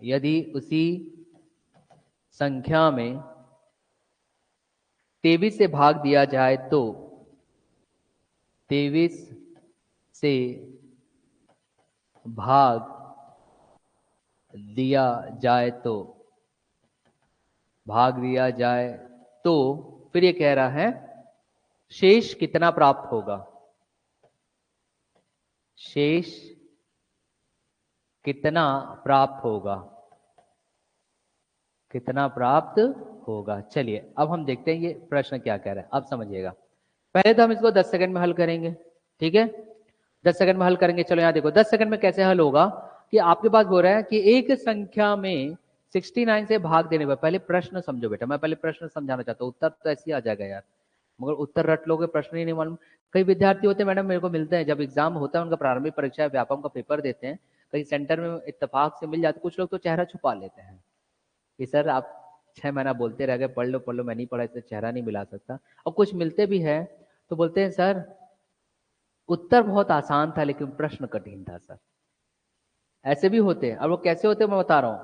यदि उसी संख्या में 23 से भाग दिया जाए तो, 23 से भाग दिया जाए तो, भाग दिया जाए तो, फिर ये कह रहा है शेष कितना प्राप्त होगा, शेष कितना प्राप्त होगा, कितना प्राप्त होगा। चलिए अब हम देखते हैं ये प्रश्न क्या कह रहा है, अब समझिएगा। पहले तो हम इसको 10 सेकंड में हल करेंगे, ठीक है, 10 सेकंड में हल करेंगे। चलो यहां देखो 10 सेकंड में कैसे हल होगा, कि आपके पास बोल रहा है कि एक संख्या में 69 से भाग देने पर, पहले प्रश्न समझो बेटा, मैं पहले प्रश्न समझाना चाहता हूँ, उत्तर तो ऐसे ही आ जाएगा यार, मगर उत्तर रट लोगे प्रश्न ही नहीं मालूम। कई विद्यार्थी होते हैं मैडम मेरे को मिलते हैं, जब एग्जाम होता है उनका प्रारंभिक परीक्षा व्यापम का पेपर देते हैं, कहीं सेंटर में इत्तेफाक से मिल जाते, कुछ लोग तो चेहरा छुपा लेते हैं कि सर आप 6 महीना बोलते रह गए, पढ़ लो, मैं नहीं पढ़ा इससे चेहरा नहीं मिला सकता। और कुछ मिलते भी है तो बोलते हैं सर उत्तर बहुत आसान था लेकिन प्रश्न कठिन था सर, ऐसे भी होते हैं। और वो कैसे होते हैं मैं बता रहा हूँ,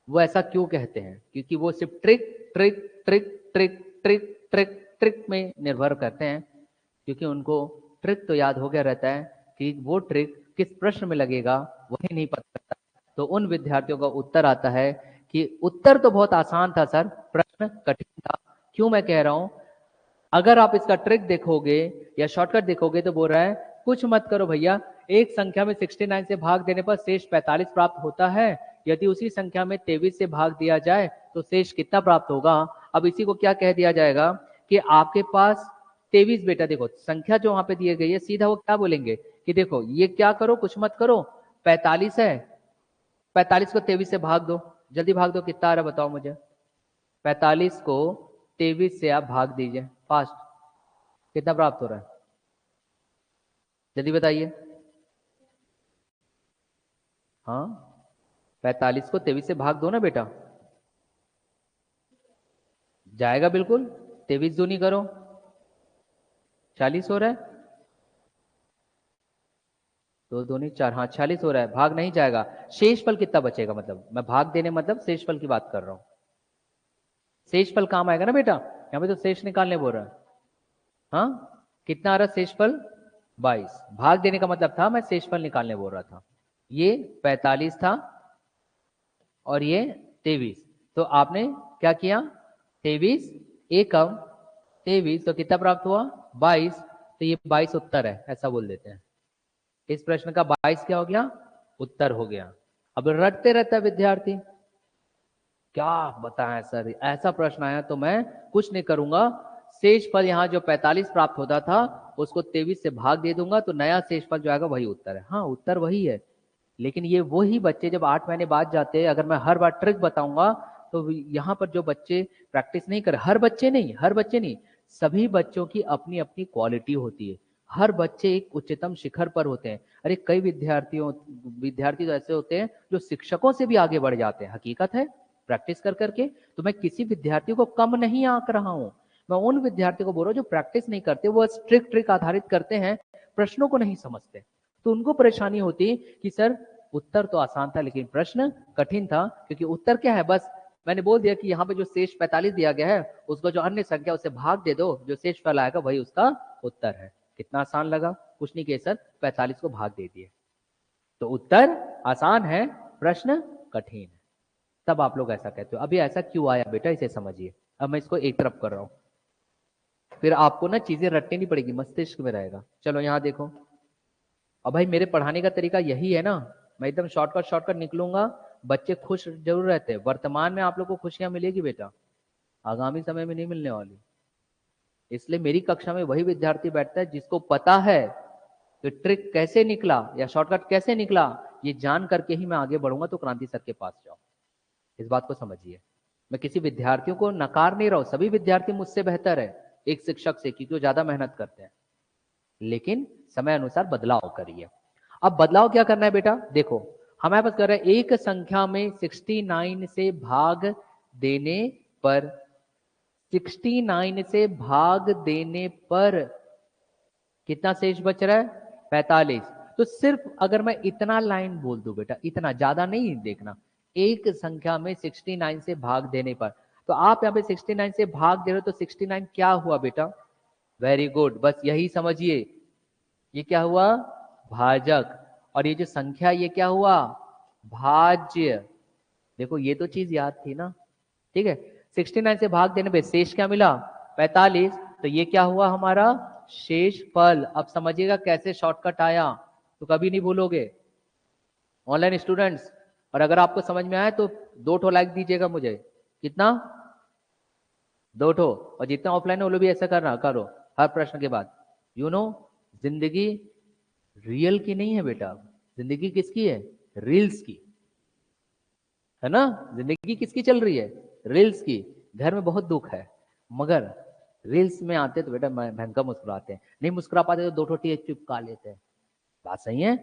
वो ऐसा क्यों कहते हैं, क्योंकि वो सिर्फ trick trick trick trick trick trick trick में निर्भर करते हैं, क्योंकि उनको ट्रिक तो याद हो गया रहता है कि वो ट्रिक किस प्रश्न में लगेगा वही नहीं पता। तो उन विद्यार्थियों का उत्तर आता है कि उत्तर तो बहुत आसान था सर, प्रश्न कठिन था। क्यों मैं कह रहा हूं, अगर आप इसका ट्रिक देखोगे या शॉर्टकट देखोगे तो बोल रहा है कुछ मत करो भैया, एक संख्या में 69 से भाग देने पर शेष 45 प्राप्त होता है, यदि उसी संख्या में 23 से भाग दिया जाए तो शेष कितना प्राप्त होगा। अब इसी को क्या कह दिया जाएगा कि आपके पास 23, बेटा देखो संख्या जो वहां पे दी गई है, सीधा वो क्या बोलेंगे कि देखो ये क्या करो, कुछ मत करो, 45 है, 45 को 23 से भाग दो, जल्दी भाग दो, कितना आ रहा है बताओ मुझे। 45 को 23 से आप भाग दीजिए फास्ट, कितना प्राप्त हो रहा है जल्दी बताइए। हाँ 45 को 23 से भाग दो ना बेटा, जाएगा बिल्कुल। 23 दूनी करो 40 हो रहा है, 2 दूनी 4, हाँ 46 हो रहा है, भाग नहीं जाएगा। शेष फल कितना बचेगा, मतलब मैं भाग देने मतलब शेष फल की बात कर रहा हूं। शेष फल काम आएगा ना बेटा, यहां पे तो शेष निकालने बोल रहा है। हाँ कितना आ रहा है शेष फल, 22। भाग देने का मतलब था मैं शेष फल निकालने बोल रहा था। ये 45 था और ये 23, तो आपने क्या किया, 23 एकम 23, तो कितना प्राप्त हुआ 22, तो ये 22 उत्तर है, ऐसा बोल देते हैं। इस प्रश्न का 22 क्या हो गया, उत्तर हो गया। अब रटते रहता विद्यार्थी, क्या बताएं सर, ऐसा प्रश्न आया तो मैं कुछ नहीं करूंगा, शेष फल यहाँ जो 45 प्राप्त होता था उसको 23 से भाग दे दूंगा, तो नया शेष फल जो आएगा वही उत्तर है। हाँ उत्तर वही है, लेकिन ये वही बच्चे जब 8 महीने बाद जाते हैं, अगर मैं हर बार ट्रिक बताऊंगा तो यहाँ पर जो बच्चे प्रैक्टिस नहीं कर, हर बच्चे नहीं, सभी बच्चों की अपनी अपनी क्वालिटी होती है, हर बच्चे एक उच्चतम शिखर पर होते हैं। अरे कई विद्यार्थी तो ऐसे होते हैं जो शिक्षकों से भी आगे बढ़ जाते हैं, हकीकत है प्रैक्टिस कर करके। तो मैं किसी विद्यार्थी को कम नहीं आंक रहा हूं, मैं उन विद्यार्थियों को बोल रहा हूं जो प्रैक्टिस नहीं करते, वो ट्रिक आधारित करते हैं, प्रश्नों को नहीं समझते, तो उनको परेशानी होती कि सर उत्तर तो आसान था लेकिन प्रश्न कठिन था। क्योंकि उत्तर क्या है, बस मैंने बोल दिया कि यहाँ पे जो शेष 45 दिया गया है उसको जो अन्य संख्या उसे भाग दे दो, जो शेष फल आएगा वही उसका उत्तर है। कितना आसान लगा, कुछ नहीं किया सर, 45 को भाग दे दिए, तो उत्तर आसान है, प्रश्न कठिन है। तब आप लोग ऐसा कहते हो। अभी ऐसा क्यों आया बेटा, इसे समझिए। अब मैं इसको एक तरफ कर रहा हूं, फिर आपको ना चीजें रटनी नहीं पड़ेगी, मस्तिष्क में रहेगा। चलो यहां देखो, अब भाई मेरे पढ़ाने का तरीका यही है ना, मैं एकदम शॉर्टकट निकलूंगा, बच्चे खुश जरूर रहते हैं। वर्तमान में आप लोग को खुशियां मिलेगी बेटा, आगामी समय में नहीं मिलने वाली। इसलिए मेरी कक्षा में वही विद्यार्थी बैठता है जिसको पता है कि ट्रिक कैसे निकला या शॉर्टकट कैसे निकला, ये जान करके ही मैं आगे बढ़ूंगा, तो क्रांति सर के पास जाओ। इस बात को समझिए, मैं किसी विद्यार्थियों को नकार नहीं रहा हूं, सभी विद्यार्थी मुझसे बेहतर है एक शिक्षक से, क्योंकि वो ज्यादा मेहनत करते हैं, लेकिन समय अनुसार बदलाव करिए। अब बदलाव क्या करना है बेटा, देखो हमारे पास कर रहे हैं एक संख्या में 69 से भाग देने पर, 69 से भाग देने पर कितना शेष बच रहा है 45। तो सिर्फ अगर मैं इतना लाइन बोल दूं बेटा, इतना ज्यादा नहीं देखना, एक संख्या में 69 से भाग देने पर, तो आप यहाँ पे 69 से भाग दे रहे हो तो 69 क्या हुआ बेटा, वेरी गुड, बस यही समझिए, ये क्या हुआ भाजक, और ये जो संख्या ये क्या हुआ भाज्य। देखो ये तो चीज याद थी ना, ठीक है। 69 से भाग देने पे शेष क्या मिला 45, तो ये क्या हुआ हमारा शेष फल। अब समझिएगा कैसे शॉर्टकट आया, तो कभी नहीं भूलोगे ऑनलाइन स्टूडेंट्स। और अगर आपको समझ में आए तो 2 ठो लाइक दीजिएगा मुझे, कितना 2 ठो, और जितना ऑफलाइन है वो लोग भी ऐसा करना करो हर प्रश्न के बाद। यू नो जिंदगी रियल की नहीं है बेटा, जिंदगी किसकी है, रील्स की है ना। जिंदगी किसकी चल रही है, रील्स की। घर में बहुत दुख है, मगर रील्स में आते तो बेटा भयंकर मुस्कुराते हैं, नहीं मुस्कुरा पाते तो 2 ठो टीयर चिपका लेते हैं। बात सही है,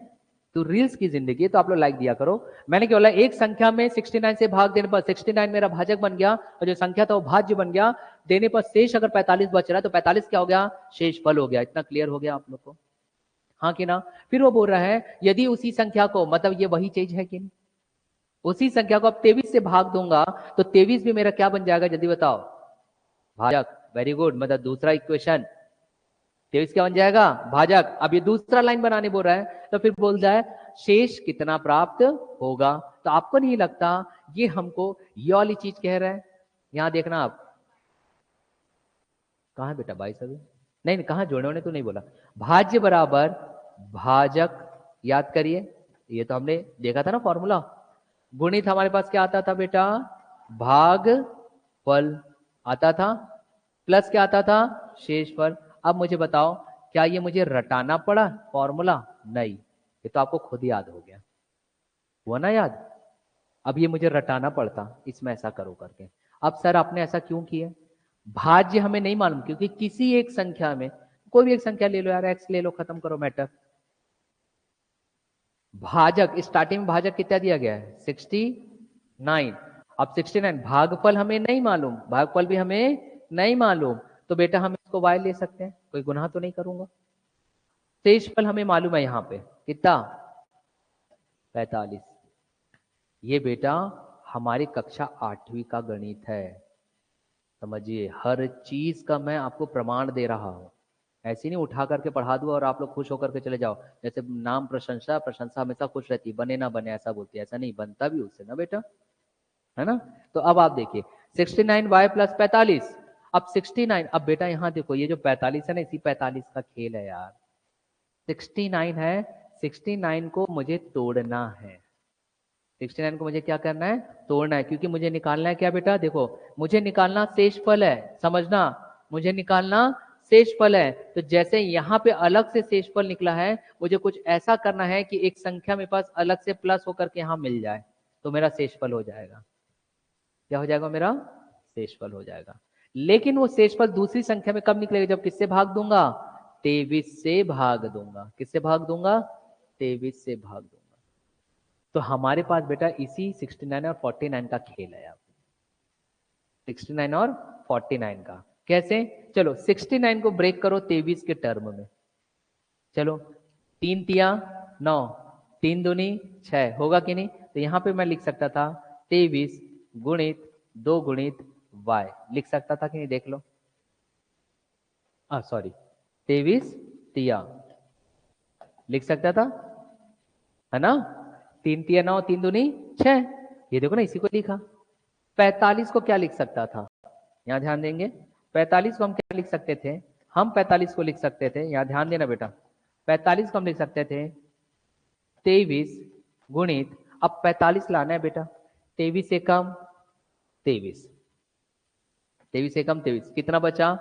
तो रील्स की जिंदगी है, तो आप लोग लाइक दिया करो। मैंने क्या बोला, एक संख्या में 69 से भाग देने पर 69 मेरा भाजक बन गया, और जो संख्या था वो भाज्य बन गया, देने पर शेष अगर 45 बच रहा है तो 45 क्या हो गया शेष फल हो गया। इतना क्लियर हो गया आप लोग को, हाँ कि ना। फिर वो बोल रहा है यदि उसी संख्या को, मतलब ये वही चीज है कि नहीं, उसी संख्या को अब 23 से भाग दूंगा तो 23 भी मेरा क्या बन जाएगा जल्दी बताओ, भाजक। वेरी गुड, मतलब दूसरा इक्वेशन 23 क्या बन जाएगा भाजक। अब ये दूसरा लाइन बनाने बोल रहा है, तो फिर बोल रहा है शेष कितना प्राप्त होगा। तो आपको नहीं लगता ये हमको ये वाली चीज कह रहा है, यहां देखना आप, कहां है बेटा 22 अभी, नहीं कहां जोड़ने ने तो नहीं बोला, भाज्य बराबर भाजक, याद करिए ये तो हमने देखा था ना फॉर्मूला, गुणित हमारे पास क्या आता था बेटा, भागफल आता था, प्लस क्या आता था, शेषफल। अब मुझे बताओ क्या ये मुझे रटाना पड़ा फॉर्मूला? नहीं, ये तो आपको खुद याद हो गया, हुआ ना याद। अब ये मुझे रटाना पड़ता, इसमें ऐसा करो करके। अब सर आपने ऐसा क्यों किया? भाज्य हमें नहीं मालूम, क्योंकि किसी एक संख्या में, कोई भी एक संख्या ले लो यार, एक्स ले लो, खत्म करो मैटर। भाजक, स्टार्टिंग में भाजक कितना दिया गया है, 69। अब 69 भागफल हमें नहीं मालूम, भागफल भी हमें नहीं मालूम, तो बेटा हम इसको y ले सकते हैं, कोई गुनाह तो नहीं करूंगा। शेषफल हमें मालूम है यहां पे कितना, 45। ये बेटा हमारी कक्षा 8वीं का गणित है, समझिए। हर चीज का मैं आपको प्रमाण दे रहा हूं, ऐसे नहीं उठा करके पढ़ा दूं और आप लोग खुश होकर के चले जाओ। जैसे नाम प्रशंसा, प्रशंसा हमेशा खुश रहती है, बने ना बने ऐसा बोलती है, ऐसा नहीं, बनता भी उससे ना बेटा, है ना। तो अब आप देखिए 69y प्लस 45। अब 69, अब बेटा यहां देखो ये जो 45 है ना, इसी 45 का खेल है यार। 69 है, 69 को मुझे तोड़ना है, 69 को मुझे क्या करना है, तोड़ना है, क्योंकि मुझे निकालना है क्या बेटा, देखो मुझे निकालना शेषफल है, समझना, मुझे निकालना शेषफल है। तो जैसे यहाँ पे अलग से शेषफल निकला है, मुझे कुछ ऐसा करना है कि एक संख्या मेरे पास अलग से प्लस होकर के यहाँ मिल जाए, तो मेरा शेषफल हो जाएगा। क्या हो जाएगा, मेरा शेषफल हो जाएगा। लेकिन वो शेषफल दूसरी संख्या में कब निकलेगा, जब किससे भाग दूंगा, 23 से भाग दूंगा। किससे भाग दूंगा, 23 से भाग दूंगा। तो हमारे पास बेटा इसी 69 और 49 का खेल है। आप 69 और 49 का कैसे, चलो 69 को ब्रेक करो 23 के टर्म में। चलो 3 तिया 9, 3 दूनी 6, होगा कि नहीं। तो यहां पे मैं लिख सकता था 23 गुणित 2 गुणित y, लिख सकता था कि नहीं, देख लो। सॉरी 23 तिया लिख सकता था, है ना। 3 तिया 9, 3 दूनी 6, ये देखो ना, इसी को लिखा। 45 को क्या लिख सकता था, यहां ध्यान देंगे, 45 को हम क्या लिख सकते थे, हम 45 को लिख सकते थे, यहां ध्यान देना बेटा, 45 को हम लिख सकते थे 23 गुणित, अब 45 लाना है बेटा, 23 से कम 23, 23 से कम 23, कितना बचा,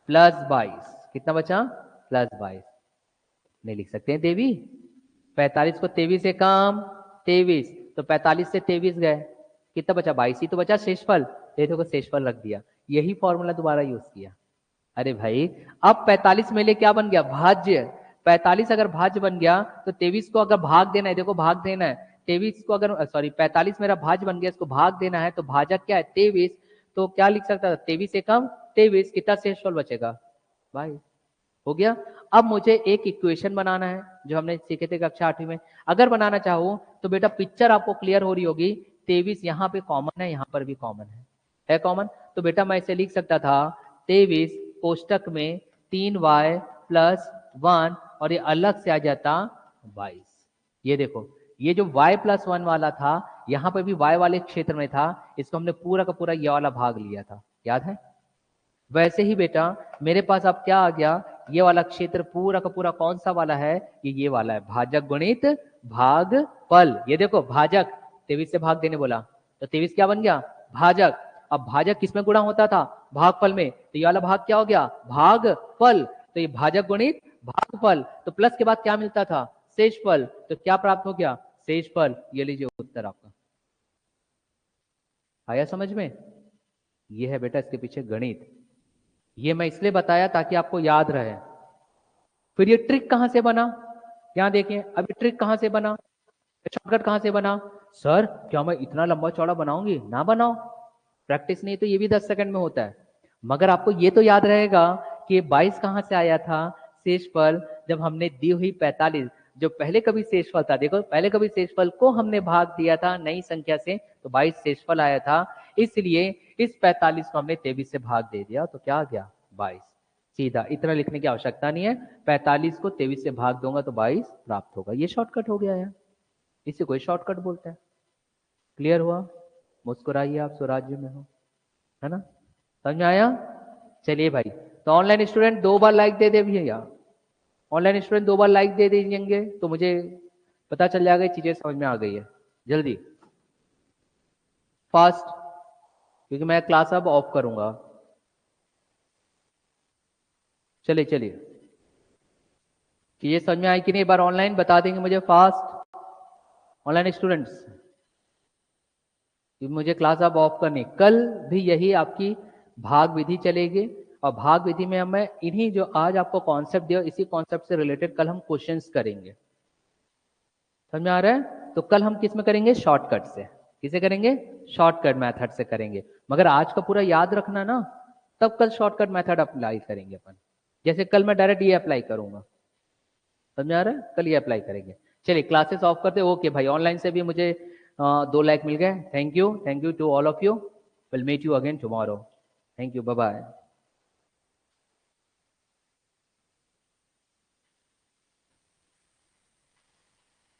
+22, कितना बचा, +22, नहीं लिख सकते हैं देवी, 45 को 23 से कम 23, तो 45 से 23 गए, कितना बचा, 22 ही तो बचा शेषफल, देखो शेषफल रख दिया, यही फॉर्मूला दोबारा यूज किया। अरे भाई अब 45 में ले क्या बन गया, भाज्य। 45 अगर भाज्य बन गया तो 23 को अगर भाग देना है, देखो भाग देना है, 23 को अगर, सॉरी 45 मेरा भाज्य बन गया, इसको भाग देना है, तो भाजक क्या है 23, तो क्या लिख सकता था, 23 से कम 23, कितना शेषफल बचेगा भाई, हो गया। अब मुझे एक इक्वेशन बनाना है, जो हमने सीखे थे कक्षा 8वीं में। अगर बनाना चाहो तो बेटा पिक्चर आपको क्लियर हो रही होगी, 23 यहाँ पे कॉमन है, यहाँ पर भी कॉमन है कॉमन, तो बेटा मैं इसे लिख सकता था 23 कोष्टक में 3y प्लस 1, और ये अलग से आ जाता 22। ये देखो ये जो y प्लस 1 वाला था, यहाँ पे भी y वाले क्षेत्र में था, इसको हमने पूरा का पूरा ये वाला भाग लिया था, याद है। वैसे ही बेटा मेरे पास अब क्या आ गया, ये वाला क्षेत्र पूरा का पूरा कौन सा वाला है, ये वाला है, भाजक गुणित भागफल। ये देखो भाजक 23 से भाग देने बोला, तो 23 क्या बन गया, भाजक। अब भाजक किसमें गुणा होता था, भागफल में, तो ये वाला भाग क्या हो गया, भागफल। तो ये भाजक गुणित भागफल, तो प्लस के बाद क्या मिलता था, शेषफल, तो क्या प्राप्त हो गया, शेषफल। ये लीजिए उत्तर आपका, आया समझ में। ये है बेटा इसके पीछे गणित, ये मैं इसलिए बताया ताकि आपको याद रहे। फिर ये ट्रिक कहां से बना, यहां देखिए, अब ये ट्रिक कहां से बना, शॉर्टकट कहां से बना। सर क्या मैं इतना लंबा चौड़ा बनाऊंगी, ना बनाओ, प्रैक्टिस नहीं तो ये भी 10 सेकंड में होता है। मगर आपको ये तो याद रहेगा कि 22 कहां से आया था, शेषफल, जब हमने दी हुई 45, जो पहले कभी शेषफल था, देखो पहले कभी शेषफल को हमने भाग दिया था नई संख्या से, तो 22 शेषफल आया था, इसलिए इस 45 को हमने 23 से भाग दे दिया, तो क्या आ गया 22। सीधा, इतना लिखने की आवश्यकता नहीं है, 45 को 23 से भाग दूंगा तो 22 प्राप्त होगा, ये शॉर्टकट हो गया यार, इसे कोई शॉर्टकट बोलते हैं। क्लियर हुआ, मुस्कुराइए, आप स्वराज्य में हो, है ना, समझ में आया। चलिए भाई, तो ऑनलाइन स्टूडेंट 2 बार लाइक दे दे भैया, ऑनलाइन स्टूडेंट 2 बार लाइक दे दीजिएंगे तो मुझे पता चल जाएगा चीजें समझ में आ गई है, जल्दी फास्ट, क्योंकि मैं क्लास अब ऑफ करूंगा। चलिए चलिए, कि ये समझ में आई कि नहीं, एक बार ऑनलाइन बता देंगे मुझे फास्ट, ऑनलाइन स्टूडेंट्स, कि मुझे क्लास अब ऑफ करनी। कल भी यही आपकी भाग विधि चलेगी, और भाग विधि में हमें इन्हीं जो आज आपको कॉन्सेप्ट दिया इसी कॉन्सेप्ट से रिलेटेड कल हम क्वेश्चंस करेंगे। समझ में आ रहा है? तो कल हम किस में करेंगे? शॉर्टकट से। किसे करेंगे? शॉर्टकट मेथड से करेंगे। मगर आज का पूरा याद रखना ना, तब कल शॉर्टकट मेथड अप्लाई करेंगे अपन। जैसे कल मैं डायरेक्ट ये अप्लाई करूंगा, समझ में आ रहा है? कल ये अप्लाई करेंगे। चलिए क्लासेस ऑफ करते। ओके भाई, ऑनलाइन से भी मुझे 2 लाइक मिल गए। Thank you to all of you. Will meet you again tomorrow. Thank you, bye bye.